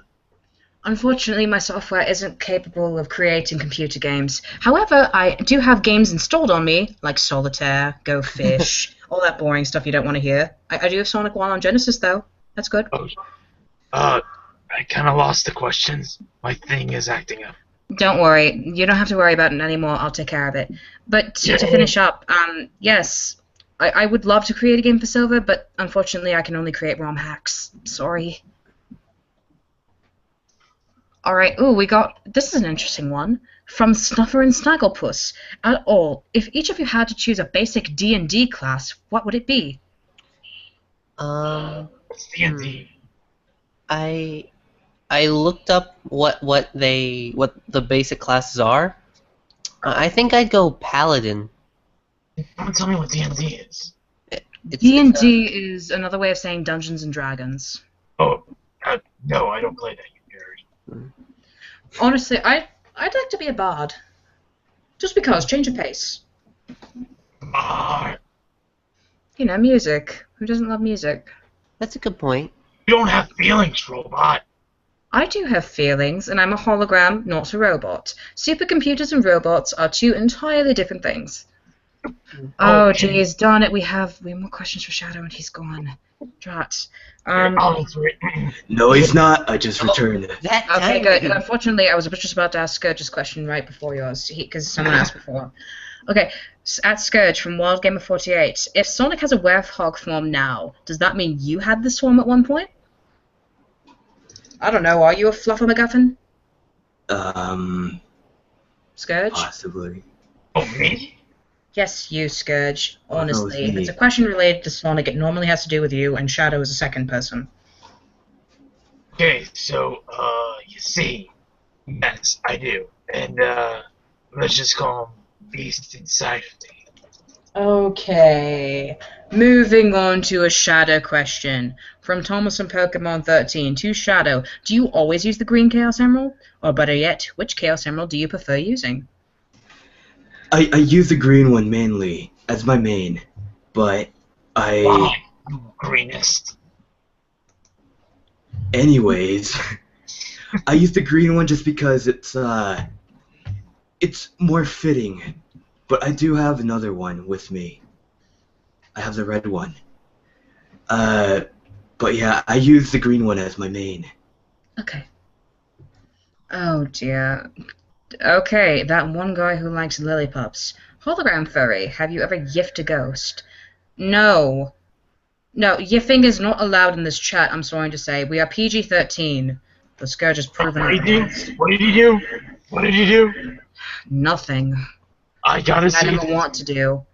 Unfortunately, my software isn't capable of creating computer games. However, I do have games installed on me, like Solitaire, Go Fish, all that boring stuff you don't want to hear. I do have Sonic 1 on Genesis, though. That's good. I kind of lost the questions. My thing is acting up. Don't worry. You don't have to worry about it anymore. I'll take care of it. But to finish up, yes, I would love to create a game for Silver, but unfortunately I can only create ROM hacks. Sorry. Alright, this is an interesting one. From Snuffer and Snagglepuss. At all, if each of you had to choose a basic D&D class, what would it be? What's D&D? I looked up what the basic classes are. I think I'd go Paladin. Don't tell me what D&D is. D&D is another way of saying Dungeons and Dragons. Oh, no, I don't play that, you nerd. Honestly, I'd like to be a bard. Just because, change of pace. Bard. You know, music. Who doesn't love music? That's a good point. You don't have feelings, robot. I do have feelings, and I'm a hologram, not a robot. Supercomputers and robots are two entirely different things. Oh, jeez, darn it, we have more questions for Shadow, and he's gone. Drat. No, he's not. I just returned. Okay, good. Unfortunately, I was just about to ask Scourge's question right before yours, because someone asked before. Okay, at Scourge from Wild Gamer 48, if Sonic has a werewolf form now, does that mean you had this form at one point? I don't know, are you a Fluffer-McGuffin? Scourge? Possibly. Oh, me? Yes, you, Scourge. Honestly, if me. it's a question related to Sonic, it normally has to do with you, and Shadow is a second person. Okay, so, you see, yes, I do. And, let's just call him Beast inside of me. Okay. Moving on to a Shadow question. From Thomas and Pokemon 13 to Shadow, do you always use the green Chaos Emerald? Or better yet, which Chaos Emerald do you prefer using? I use the green one mainly as my main, but Why, you greenest? Anyways, I use the green one just because it's more fitting. But I do have another one with me. I have the red one. But yeah, I use the green one as my main. Okay. Oh dear. Okay, that one guy who likes lillipups. Hologram furry, have you ever yiffed a ghost? No. No, yiffing is not allowed in this chat, I'm sorry to say. We are PG-13. The Scourge has proven What did it. you do? What did you do? Nothing. I gotta see. I never want to do.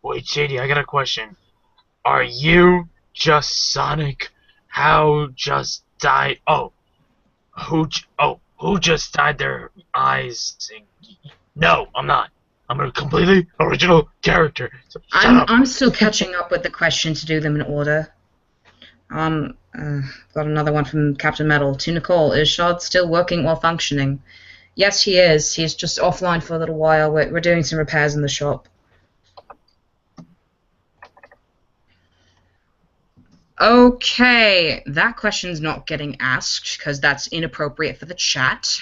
Wait, Shady, I got a question. Are you just Sonic? How just died? Who just dyed their eyes? No, I'm not. I'm a completely original character. So I'm still catching up with the question to do them in order. Got another one from Captain Metal. To Nicole, is Shard still working or functioning? Yes, he is. He's just offline for a little while. We're doing some repairs in the shop. Okay, that question's not getting asked because that's inappropriate for the chat.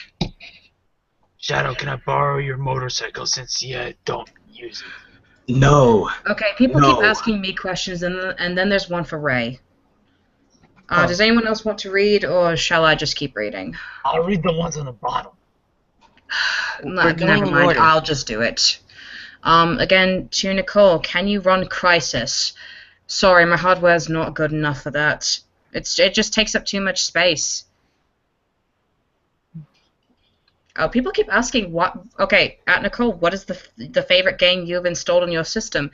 Shadow, can I borrow your motorcycle since you don't use it? No. Okay, people No. keep asking me questions, and then there's one for Ray. Does anyone else want to read, or shall I just keep reading? I'll read the ones on the bottom. Never mind, I'll just do it. Again, to Nicole, can you run Crisis? Sorry, my hardware's not good enough for that. It just takes up too much space. Oh, people keep asking what. Okay, Nicole, what is the favorite game you've installed on your system?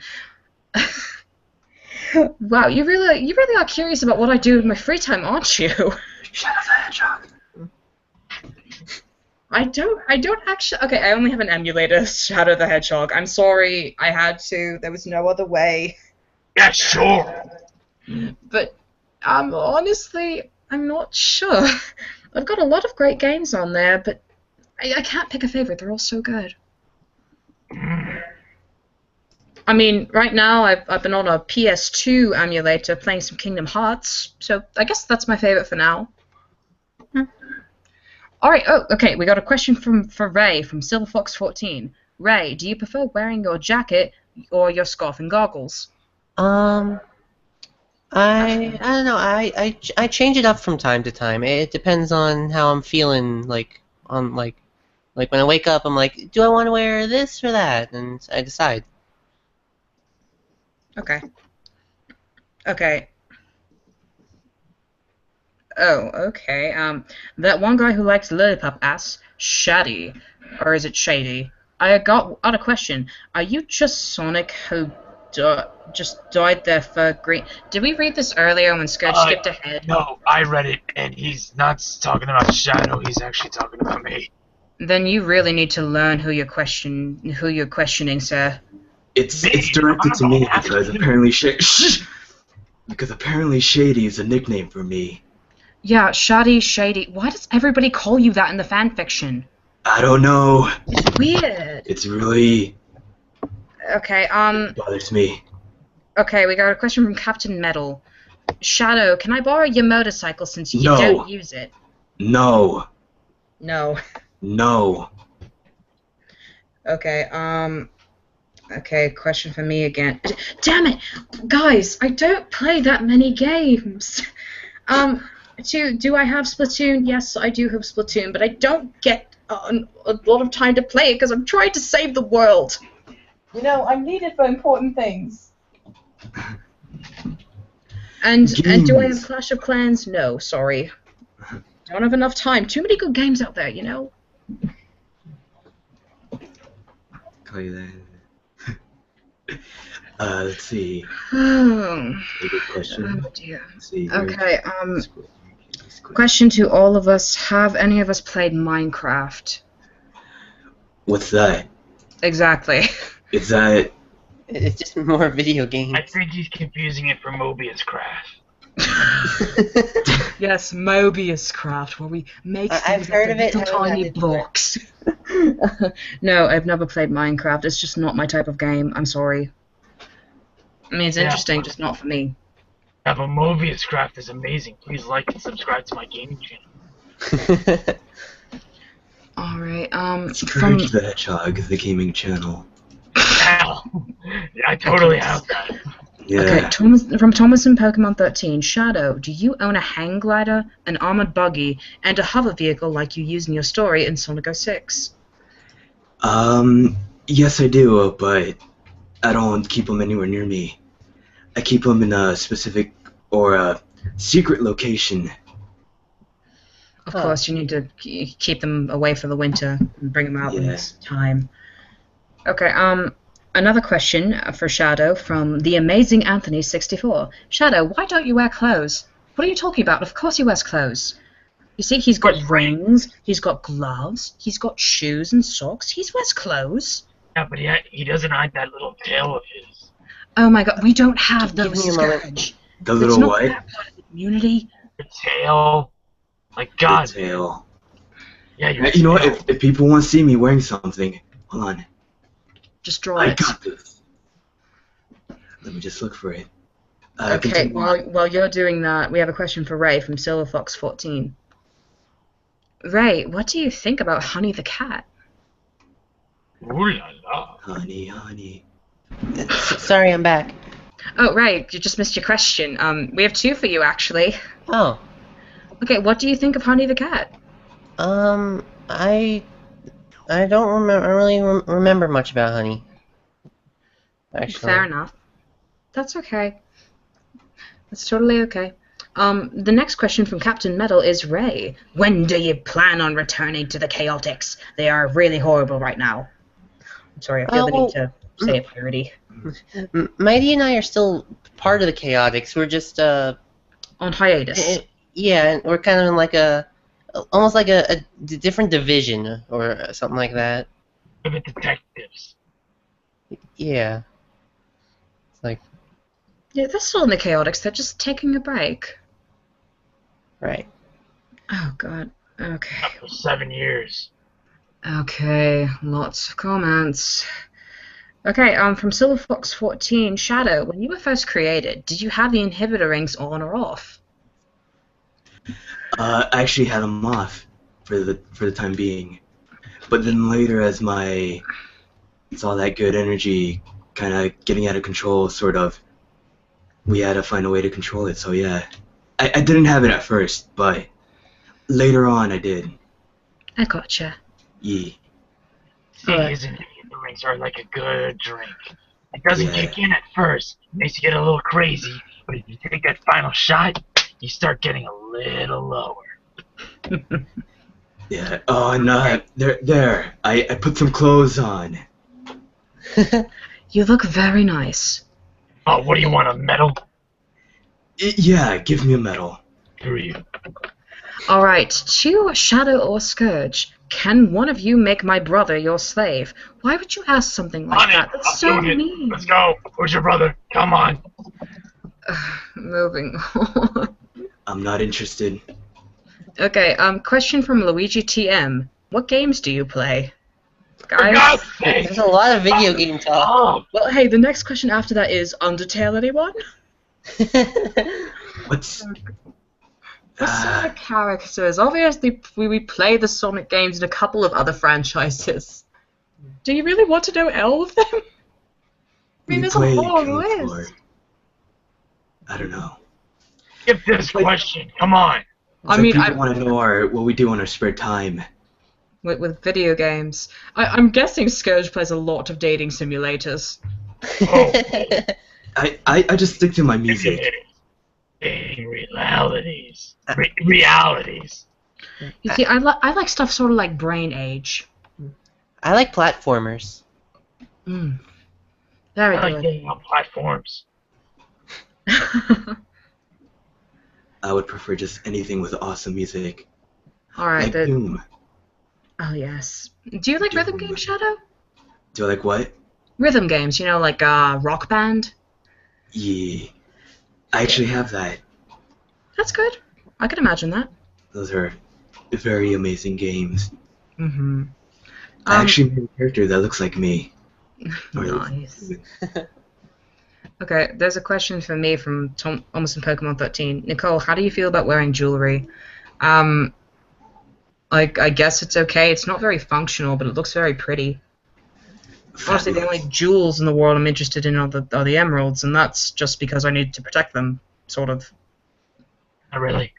Wow, you really are curious about what I do in my free time, aren't you? Shadow the Hedgehog. I don't actually. Okay, I only have an emulator, Shadow the Hedgehog. I'm sorry, I had to. There was no other way. Yeah, sure. But honestly, I'm not sure. I've got a lot of great games on there, but I can't pick a favorite. They're all so good. I mean, right now I've been on a PS2 emulator playing some Kingdom Hearts, so I guess that's my favorite for now. Alright, okay, we got a question for Ray from SilverFox14. Ray, do you prefer wearing your jacket or your scarf and goggles? I don't know. I change it up from time to time. It depends on how I'm feeling. Like when I wake up, I'm like, do I want to wear this or that? And I decide. Okay. Okay. Oh, okay. That one guy who likes Lollipop asks, Shady, or is it Shady? I got a question. Are you just Sonic who just died there for green? Did we read this earlier when Scourge skipped ahead? No, I read it, and he's not talking about Shadow. He's actually talking about me. Then you really need to learn who you're questioning, sir. It's directed to me because apparently Shady is a nickname for me. Yeah, Shady. Why does everybody call you that in the fanfiction? I don't know. It's weird. It's really... Okay, It bothers me. Okay, we got a question from Captain Metal. Shadow, can I borrow your motorcycle since you don't use it? No. No. No. Okay, okay, question for me again. Damn it! Guys, I don't play that many games. Do I have Splatoon? Yes, I do have Splatoon, but I don't get a lot of time to play it because I'm trying to save the world. You know, I need it for important things. And do I have Clash of Clans? No, sorry. Don't have enough time. Too many good games out there, you know? Call you that. Let's see. Oh, A good question. oh dear. Let's see. Okay, question to all of us. Have any of us played Minecraft? What's that? Exactly. Is that... It's just more video games. I think he's confusing it for Mobius Craft. Yes, Mobius Craft, where we make I've heard of it. little tiny blocks. No, I've never played Minecraft. It's just not my type of game. I'm sorry. I mean, it's interesting, just not for me. Yeah, but Mobius Craft is amazing. Please like and subscribe to my gaming channel. Alright, Scourge the Hedgehog, the gaming channel. Hell, I totally have that. Yeah. Okay, from Thomas and Pokemon 13. Shadow, do you own a hang glider, an armored buggy, and a hover vehicle like you use in your story in Sonic 06? Yes I do, but I don't keep them anywhere near me. I keep them in a specific or a secret location. Of course, you need to keep them away for the winter and bring them out when it's time. Okay, another question for Shadow from the amazing Anthony64. Shadow, why don't you wear clothes? What are you talking about? Of course he wears clothes. You see, he's got rings, he's got gloves, he's got shoes and socks. He wears clothes. Yeah, but he doesn't hide that little tail of his. Oh my god, we don't have Give those, me a moment. Scourge. The little what? That part of the community. The tail. My God. The tail. Yeah, You know what? If people want to see me wearing something, hold on. Just draw I it. got this. Let me just look for it. Okay, Continue on. while you're doing that, we have a question for Ray from SilverFox14. Ray, what do you think about Honey the cat? Ooh la la. Honey, honey. Sorry, I'm back. Oh, Ray, you just missed your question. We have two for you, actually. Oh. Okay, what do you think of Honey the cat? I don't remember. I really remember much about Honey. Actually. Fair enough. That's okay. That's totally okay. The next question from Captain Metal is Ray. When do you plan on returning to the Chaotix? They are really horrible right now. I'm sorry, I feel the need to say it purity. Mighty and I are still part of the Chaotix. We're just on hiatus. Yeah, and we're kind of in like almost like a different division or something like that. The detectives. Yeah. It's like. Yeah, they're still in the Chaotix. They're just taking a break. Right. Oh God. Okay. After 7 years. Okay, lots of comments. Okay, from SilverFox14, Shadow, when you were first created, did you have the inhibitor rings on or off? I actually had them off for the time being, but then later, as all that good energy kind of getting out of control, sort of, we had to find a way to control it. So yeah, I didn't have it at first, but later on I did. I gotcha. Yeah. See, his inhibitor rings are like a good drink. It doesn't kick in at first. It makes you get a little crazy, but if you take that final shot, you start getting a little lower. Yeah. Oh no. There. I put some clothes on. You look very nice. Oh, what do you want, a medal? Yeah, give me a medal. Who are you? Alright, to Shadow or Scourge, can one of you make my brother your slave? Why would you ask something like that? That's so mean. Let's go. Where's your brother? Come on. Moving on. I'm not interested. Okay, question from Luigi TM. What games do you play? Guys? There's a lot of video game talk. Well, hey, the next question after that is Undertale, anyone? What's The Sonic characters. Obviously, we play the Sonic games in a couple of other franchises. Do you really want to know all of them? I mean, there's a whole list. I don't know. Skip this question. Come on. I mean, people want to know what we do in our spare time. With video games. I'm guessing Scourge plays a lot of dating simulators. Oh. I just stick to my music. Realities. Realities. You see, I like stuff sort of like Brain Age. I like platformers. Very I like good. getting on platforms. I would prefer just anything with awesome music. Alright, like Doom. Oh, yes. Do you like rhythm games, Shadow? Do I like what? Rhythm games, you know, like Rock Band? Yeah. I actually have that. That's good. I can imagine that. Those are very amazing games. Mm-hmm. I actually made a character that looks like me. Nice. Okay, there's a question for me from Tom Almost in Pokemon 13. Nicole, how do you feel about wearing jewelry? Like, I guess it's okay. It's not very functional, but it looks very pretty. Honestly, the only jewels in the world I'm interested in are the emeralds, and that's just because I need to protect them, sort of. Not really.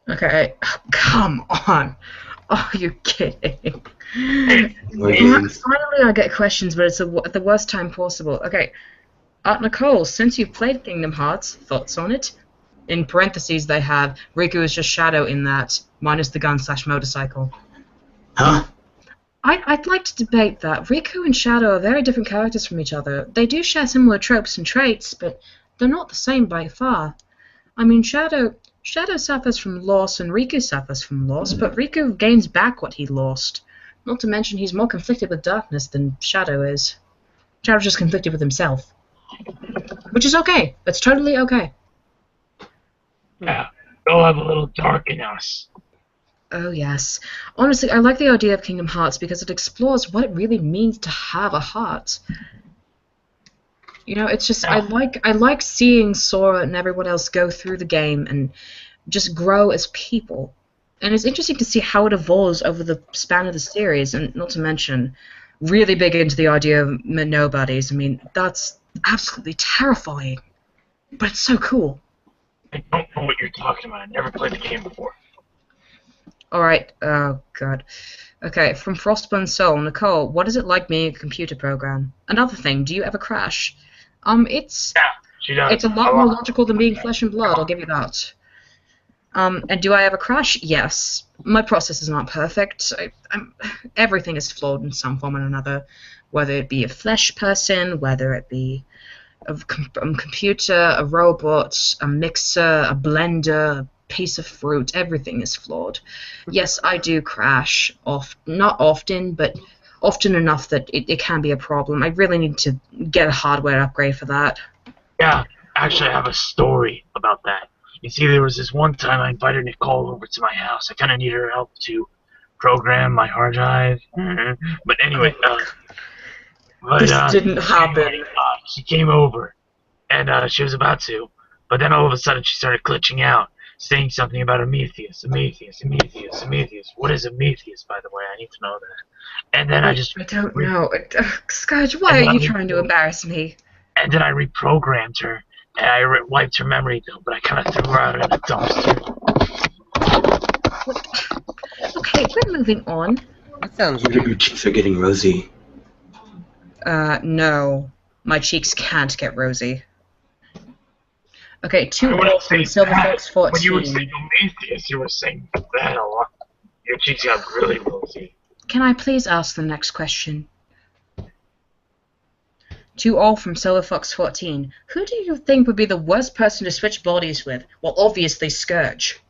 Okay, oh, come on. Are you kidding? Finally, I get questions, but it's at the worst time possible. Okay, Nicole, since you've played Kingdom Hearts, thoughts on it? In parentheses, they have Riku is just Shadow in that, minus the gun/motorcycle. Huh? I'd like to debate that. Riku and Shadow are very different characters from each other. They do share similar tropes and traits, but they're not the same by far. I mean, Shadow suffers from loss and Riku suffers from loss, but Riku gains back what he lost. Not to mention he's more conflicted with darkness than Shadow is. Shadow's just conflicted with himself. Which is okay. That's totally okay. Yeah. all have a little dark in us. Oh, yes. Honestly, I like the idea of Kingdom Hearts because it explores what it really means to have a heart. You know, it's just, I like seeing Sora and everyone else go through the game and just grow as people. And it's interesting to see how it evolves over the span of the series, and not to mention, really big into the idea of nobodies. I mean, that's absolutely terrifying. But it's so cool. I don't know what you're talking about. I never played the game before. Alright, oh god. Okay, from Frostburn Soul, Nicole, what is it like being a computer program? Another thing, do you ever crash? It's Yeah, she does. it's a lot more logical than being flesh and blood, I'll give you that. And do I ever crash? Yes. My processes aren't perfect. Everything is flawed in some form or another, whether it be a flesh person, whether it be a computer, a robot, a mixer, a blender, a piece of fruit. Everything is flawed. Yes, I do crash. Not often, but often enough that it can be a problem. I really need to get a hardware upgrade for that. Yeah, actually, I have a story about that. You see, there was this one time I invited Nicole over to my house. I kind of needed her help to program my hard drive. But anyway, This didn't happen. She came over, and she was about to, but then all of a sudden she started glitching out, saying something about Amethyst. What is Amethyst, by the way? I need to know that. And then I don't know. Scourge, why are you trying to embarrass me? And then I reprogrammed her, and I wiped her memory though, but I kind of threw her out in a dumpster. Okay, we're moving on. That sounds Your cheeks are getting rosy. No. My cheeks can't get rosy. Okay, I wouldn't say Silver that. Fox 14. When you were saying Amethyst, you were saying that a lot. Your cheeks got really rosy. Can I please ask the next question? To all from Silver Fox 14, who do you think would be the worst person to switch bodies with? Well, obviously Scourge.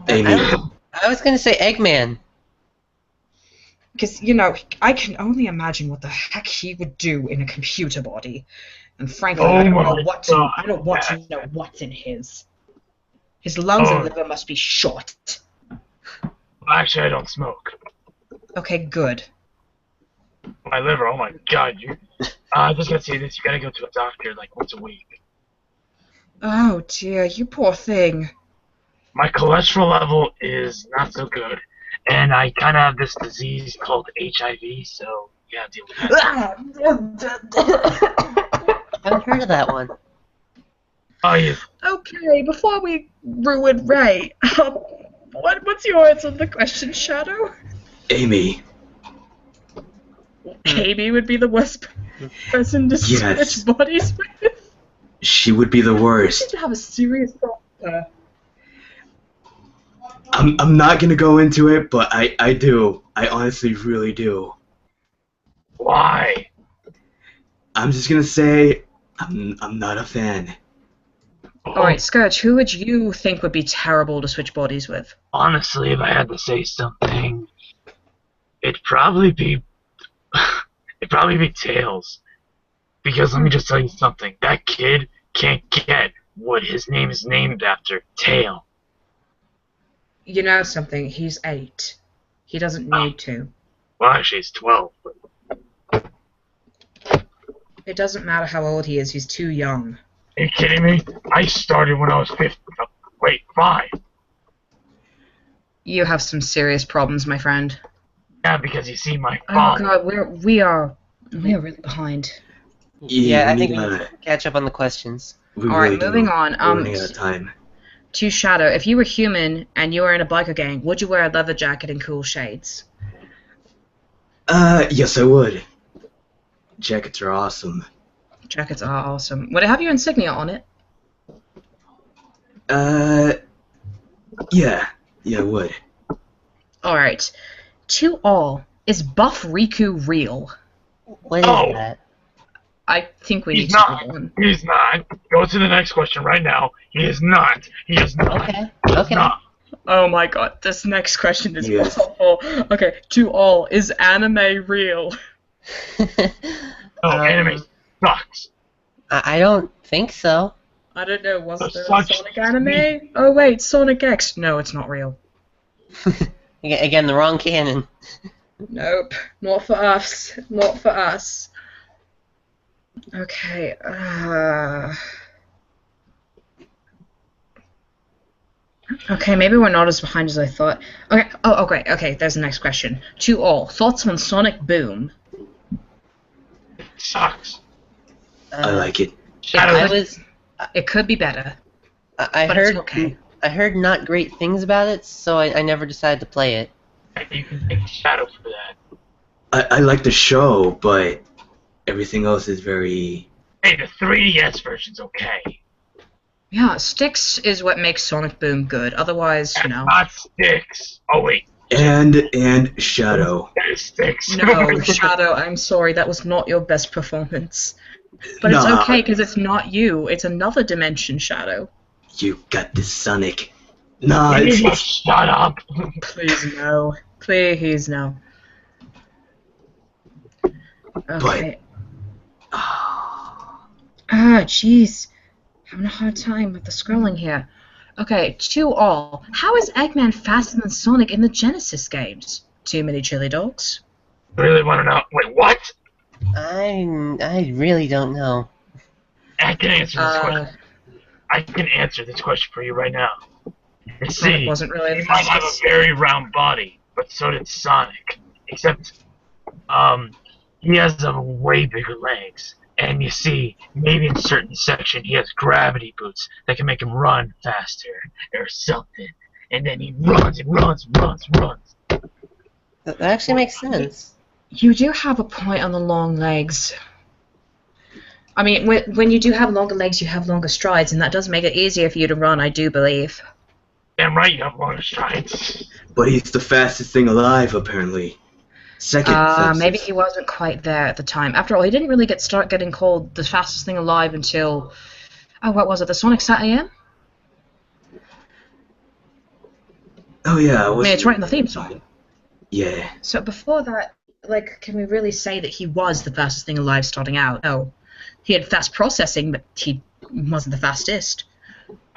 Amy. I was gonna say Eggman. Because, you know, I can only imagine what the heck he would do in a computer body. And frankly, I don't want to know what's in his. His lungs and liver must be shot. Well, actually, I don't smoke. Okay, good. My liver, oh my god, you. I just gotta say this, you gotta go to a doctor like once a week. Oh dear, you poor thing. My cholesterol level is not so good, and I kind of have this disease called HIV, so yeah, deal with that. I haven't heard of that one. Oh, yeah. Okay, before we ruin Ray, what's your answer to the question, Shadow? Amy. Amy would be the worst person to switch bodies with? She would be the I worst. seem to have a serious doctor. I'm not gonna go into it, but I do. I honestly really do. Why? I'm just gonna say I'm not a fan. Alright, Scourge, who would you think would be terrible to switch bodies with? Honestly, if I had to say something, it'd probably be Tails. Because let me just tell you something, that kid can't get what his name is named after, Tail. You know something, he's 8. He doesn't need to. Well, actually, he's 12. But... It doesn't matter how old he is, he's too young. Are you kidding me? I started when I was 5. You have some serious problems, my friend. Yeah, because you see, my Oh father... god, we are really behind. Yeah, I think we need to catch up on the questions. Alright, moving on. We're running out of time. To Shadow, if you were human and you were in a biker gang, would you wear a leather jacket and cool shades? Yes I would. Jackets are awesome. Jackets are awesome. Would it have your insignia on it? Yeah, it would. Alright. To all, is Buff Riku real? What is that? I think we need He's to not. move on. He's not. Go to the next question right now. He is not. He is not. Okay. He is Okay. not. Oh my god, this next question is Yes. awful. Okay, to all, is anime real? No, anime sucks. I don't think so. I don't know, was there a Such Sonic anime? Oh wait, Sonic X. No, it's not real. Again, the wrong canon. Nope, not for us. Not for us. Okay, okay, maybe we're not as behind as I thought. Okay, oh, okay, okay, there's the next question. To all, thoughts on Sonic Boom? sucks. I like it. Shadow. It could be better, I but heard. it's okay. I heard not great things about it, so I never decided to play it. You can thank Shadow for that. I like the show, but everything else is very. Hey, the 3DS version's okay. Yeah, Sticks is what makes Sonic Boom good. Otherwise, you know. Not Sticks. Oh wait. And Shadow. That is Sticks. No, Shadow, I'm sorry, that was not your best performance. But it's Nah. okay, because it's not you. It's another dimension, Shadow. You got this, Sonic. Nah, You it's, need to shut up. Please, no. Please, no. Okay. Ah, jeez. Having a hard time with the scrolling here. Okay, to all. How is Eggman faster than Sonic in the Genesis games? Too many chili dogs? I really want to know. Wait, what? I really don't know. I can answer this question. I can answer this question for you right now. You see, wasn't really he might have a very round body, but so did Sonic. Except, he has way bigger legs. And you see, maybe in certain section he has gravity boots that can make him run faster or something. And then he runs and runs and runs and runs. That actually makes sense. You do have a point on the long legs. I mean, when you do have longer legs, you have longer strides, and that does make it easier for you to run, I do believe. Damn right you have longer strides. but he's the fastest thing alive, apparently. Second fastest. Maybe he wasn't quite there at the time. After all, he didn't really start getting called the fastest thing alive until... Oh, what was it? The Sonic Sat AM? Oh yeah, I mean, it's right in the theme song. Yeah. So before that, like, can we really say that he was the fastest thing alive starting out? No. He had fast processing, but he wasn't the fastest.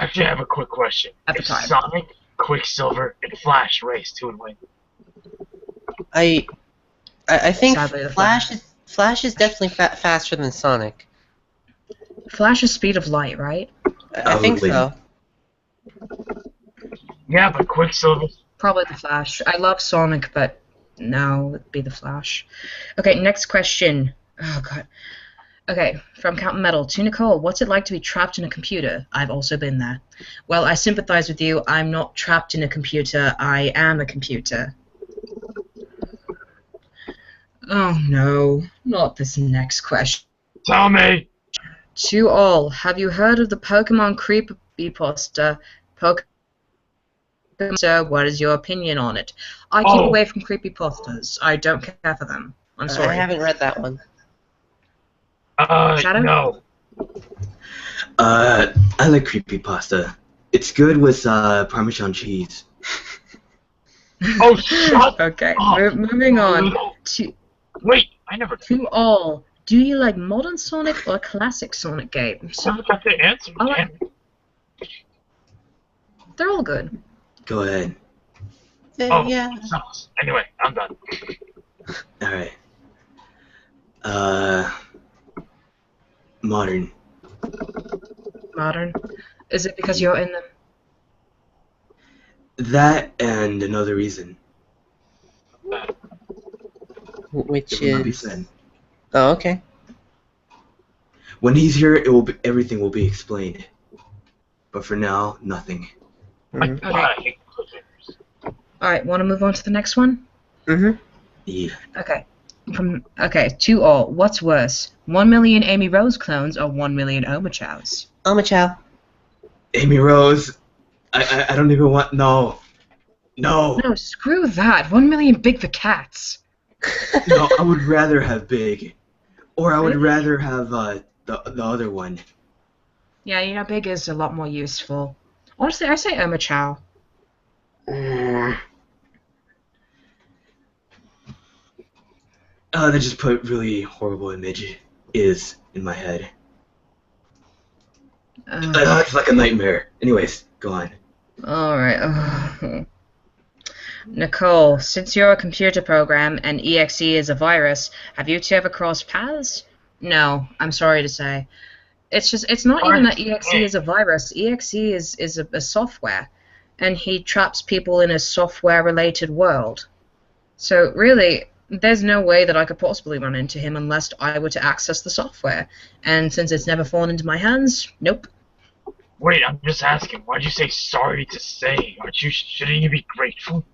Actually, I have a quick question. At the If time. Sonic, Quicksilver, and Flash raced, who would win? I think Sadly, the Flash is definitely faster than Sonic. Flash's speed of light, right? I think so. Yeah, but Quicksilver. Probably the Flash. I love Sonic, but no, it'd be the Flash. Okay, next question. Oh, God. Okay, from Captain Metal to Nicole, what's it like to be trapped in a computer? I've also been there. Well, I sympathize with you. I'm not trapped in a computer. I am a computer. Oh, no. Not this next question. Tell me! To all, have you heard of the Pokemon Creepypasta? Pokemon, what is your opinion on it? I keep away from creepypastas. I don't care for them. I'm sorry. I haven't read that one. Shadow? No. I like creepypasta. It's good with Parmesan cheese. Oh, shut Okay, up. moving on. Wait, I never. To all, do you like modern Sonic or classic Sonic games? I forgot to answer. They're all good. Go ahead. Yeah. Anyway, I'm done. Alright. Modern. Modern? Is it because you're in them? That and another reason. Which It will not be is... said. Oh, okay. When he's here, everything will be explained. But for now, nothing. Mhm. God, I hate cliffhangers. Alright, want to move on to the next one? Mm-hmm. Yeah. Okay, to all, what's worse? 1 million Amy Rose clones or 1 million Omachows? Omachow. Amy Rose. I don't even want. No. No, screw that. 1 million Big the Cats. No, I would rather have Big. Or I would Really? rather have the other one. Yeah, you know, Big is a lot more useful. Honestly, I say Omachow. That just put really horrible image is in my head. It's like a nightmare. Anyways, go on. Alright. Nicole, since you're a computer program and EXE is a virus, have you two ever crossed paths? No, I'm sorry to say. It's not even that EXE is a virus. EXE is a software, and he traps people in a software-related world. So really, there's no way that I could possibly run into him unless I were to access the software. And since it's never fallen into my hands, nope. Wait, I'm just asking. Why'd you say sorry to say? Shouldn't you be grateful?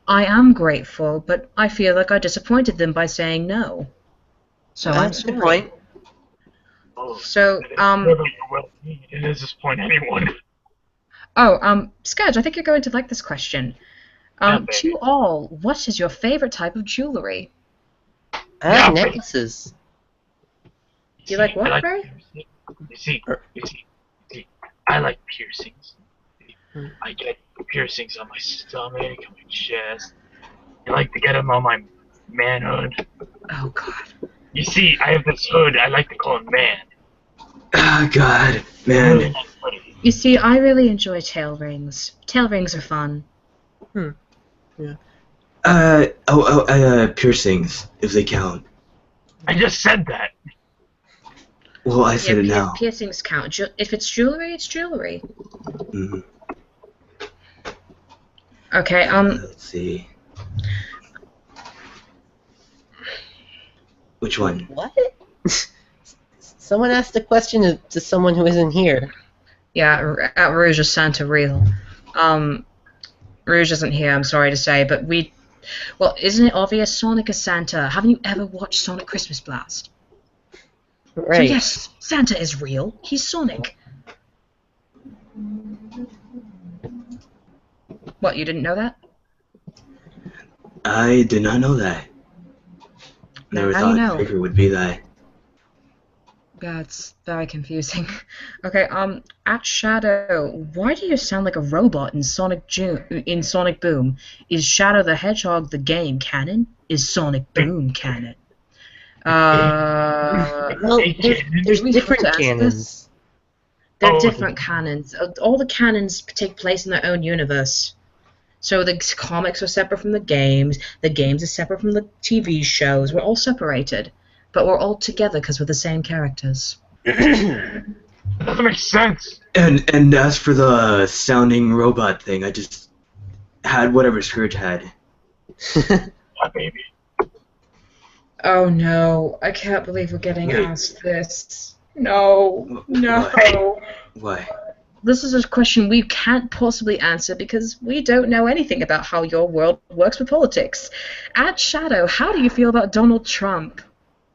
I am grateful, but I feel like I disappointed them by saying no. So I'm That's a good sorry. point. Oh, So, it does disappoint anyone. Scourge, I think you're going to like this question. To all, what is your favorite type of jewelry? I like necklaces. You like what, I like Ray? piercing. You see, I like piercings. I get piercings on my stomach, on my chest. I like to get them on my manhood. Oh, God. You see, I have this hood. I like to call it man. Ah, God, man. You see, I really enjoy tail rings. Tail rings are fun. Piercings, if they count. I just said that. Well, I said it now. Piercings count. If it's jewelry, it's jewelry. Mhm. Okay, Let's see. Which one? What? Someone asked a question to someone who isn't here. Yeah, at Rouge is Santa real. Rouge isn't here, I'm sorry to say, but well, isn't it obvious Sonic is Santa? Haven't you ever watched Sonic Christmas Blast? Right. So yes, Santa is real. He's Sonic. What, you didn't know that? I did not know that. Never Now thought you know. Trigger would be that. Yeah, it's very confusing. Okay, at Shadow, why do you sound like a robot in Sonic Boom? Is Shadow the Hedgehog the game canon? Is Sonic Boom canon? Well, there's we different have to ask canons. this? They're different canons. All the canons take place in their own universe. So the comics are separate from the games are separate from the TV shows. We're all separated. But we're all together because we're the same characters. That doesn't make sense. And as for the sounding robot thing, I just had whatever Scourge had. Yeah, baby. Oh no, I can't believe we're getting asked this. No. Why? This is a question we can't possibly answer because we don't know anything about how your world works with politics. At Shadow, how do you feel about Donald Trump?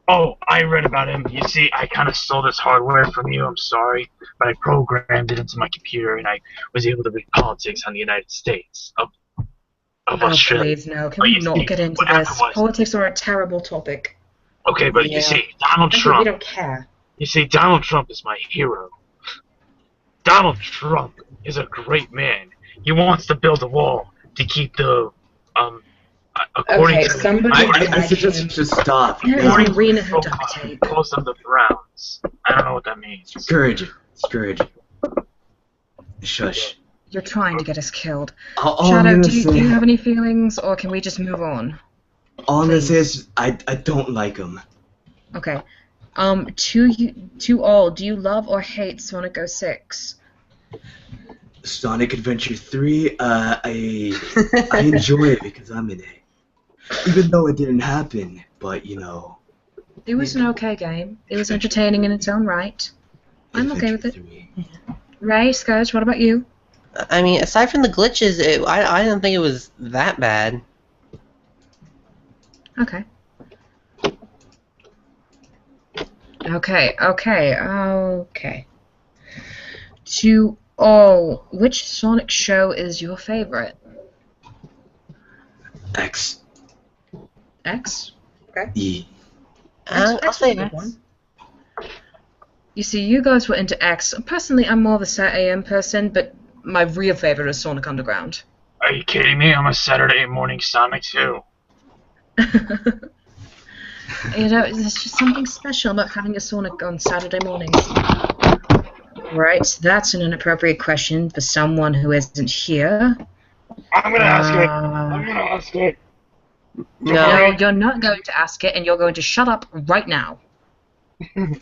Oh, I read about him. You see, I kind of stole this hardware from you. I'm sorry, but I programmed it into my computer, and I was able to read politics on the United States of Australia. Please, no. Can we not get into this? Politics are a terrible topic. Okay, but you see, Donald We Trump. don't care. You see, Donald Trump is my hero. Donald Trump is a great man. He wants to build a wall to keep the according Okay, to somebody I suggest you just stop. There is according an arena to who duct tape. calls them the Browns. I don't know what that means. Scourge. Shush. You're trying to get us killed. All Shadow, I'm do gonna you say, have any feelings, or can we just move on? all I'm gonna say is I don't like him. Okay. To all, do you love or hate Sonic 06? Sonic Adventure 3, I enjoy it because I'm in it. Even though it didn't happen, but you know. It was an okay game. It was entertaining in its own right. I'm okay with it. 3. Ray, Scourge, what about you? I mean, aside from the glitches, I don't think it was that bad. Okay. Okay. To all, which Sonic show is your favorite? X. X? Okay. E. I'll say X. X. You see, you guys were into X. Personally, I'm more of a Saturday AM person, but my real favorite is Sonic Underground. Are you kidding me? I'm a Saturday morning Sonic too. You know, there's just something special about having a Sonic on Saturday mornings. Right, that's an inappropriate question for someone who isn't here. I'm gonna ask it. I'm gonna ask it. No, you're not going to ask it, and you're going to shut up right now. And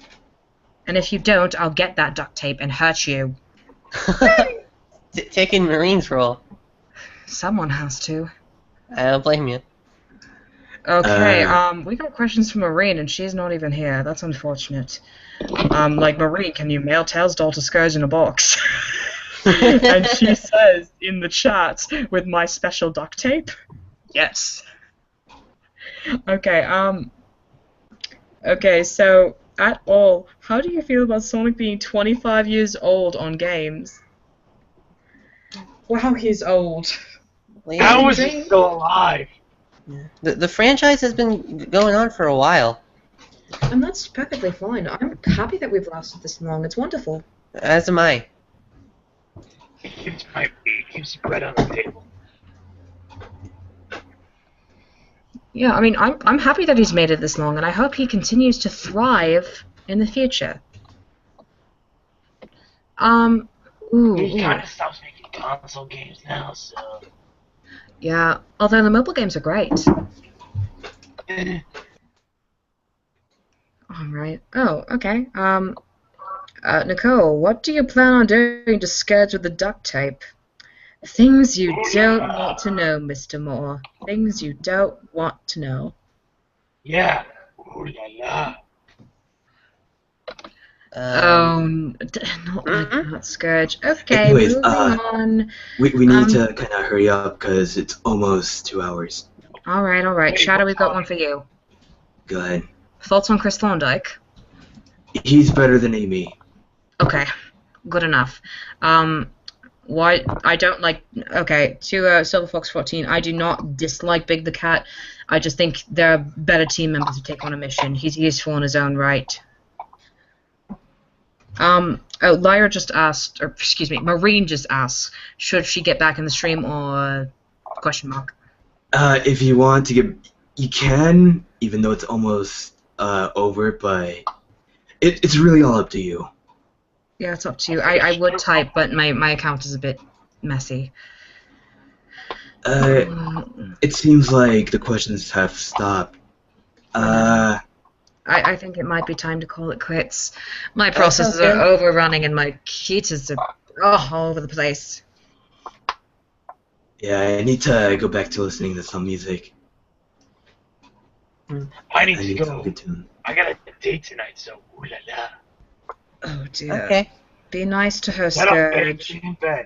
if you don't, I'll get that duct tape and hurt you. Taking Marine's role. Someone has to. I don't blame you. Okay, we got questions from Marine, and she's not even here. That's unfortunate. Like, Marine, can you mail Tails doll to Scourge in a box? And she says in the chat, with my special duct tape, yes. Okay, okay, so, at all, how do you feel about Sonic being 25 years old on games? Wow, he's old. How is he still alive? The franchise has been going on for a while. And that's perfectly fine. I'm happy that we've lasted this long. It's wonderful. As am I. It keeps bread on the table. Yeah, I mean, I'm happy that he's made it this long, and I hope he continues to thrive in the future. He kind of stops making console games now, so... Yeah, although the mobile games are great. Alright. Oh, okay. Nicole, what do you plan on doing to Scourge with the duct tape? Things you don't want to know, Mr. Moore. Things you don't want to know. Yeah. Ooh la la. Not Scourge. Okay, anyways, moving on. We need to kind of hurry up because it's almost 2 hours. Alright, alright. Shadow, we've got one for you. Go ahead. Thoughts on Chris Thorndike? He's better than Amy. Okay, good enough. Why I don't like. Okay, to Silver Fox 14, I do not dislike Big the Cat. I just think there are better team members to take on a mission. He's useful in his own right. Oh, Lyra just asked, or excuse me, Marine just asked, should she get back in the stream or question mark? If you want to get, you can, even though it's almost over, but it's really all up to you. Yeah, it's up to you. I would type, but my account is a bit messy. It seems like the questions have stopped. I think it might be time to call it quits. My processes are overrunning and my keys are all over the place. Yeah, I need to go back to listening to some music. I need to go. I got a date tonight, so ooh la la. Oh dear. Okay. Be nice to her, Scourge. In bed.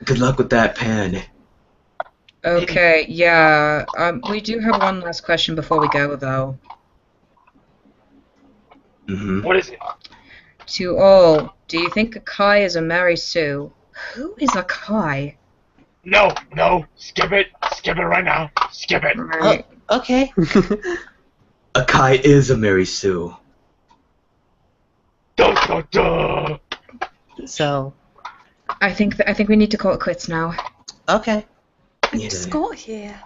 Good luck with that pen. Okay, yeah. We do have one last question before we go, though. Mm-hmm. What is it? To all, do you think Akai is a Mary Sue? Who is Akai? No, skip it right now. Skip it. Right. Oh, okay. Akai is a Mary Sue. So. I think we need to call it quits now. Okay. I just got here.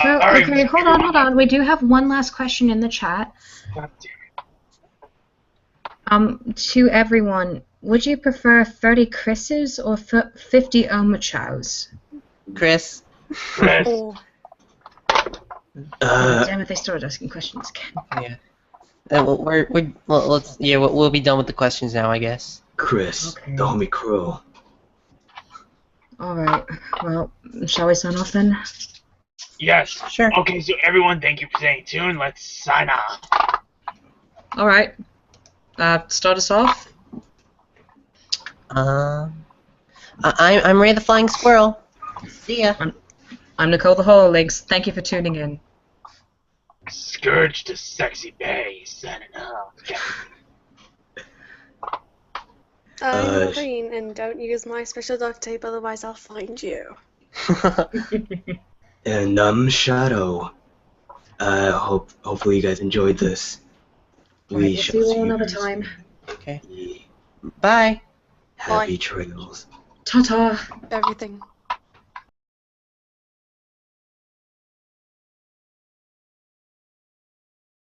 Well, okay, hold on. We do have one last question in the chat. To everyone, would you prefer 30 Chris's or 50 Omachows? Chris. Oh. Damn it, they started asking questions again. Yeah. We'll be done with the questions now, I guess. Chris, okay. The homie crow. Alright, well, shall we sign off then? Yes. Sure. Okay, so everyone, thank you for staying tuned. Let's sign off. Alright. Start us off. I'm Ray the Flying Squirrel. See ya. I'm Nicole the Holo-Lynx. Thank you for tuning in. Scourge the Sexy Bay signing off. I'm Marine, and don't use my special duct tape, otherwise I'll find you. And Shadow. Hopefully you guys enjoyed this. We'll see you all another time. Okay. Bye. Happy trails. Ta-ta. Everything.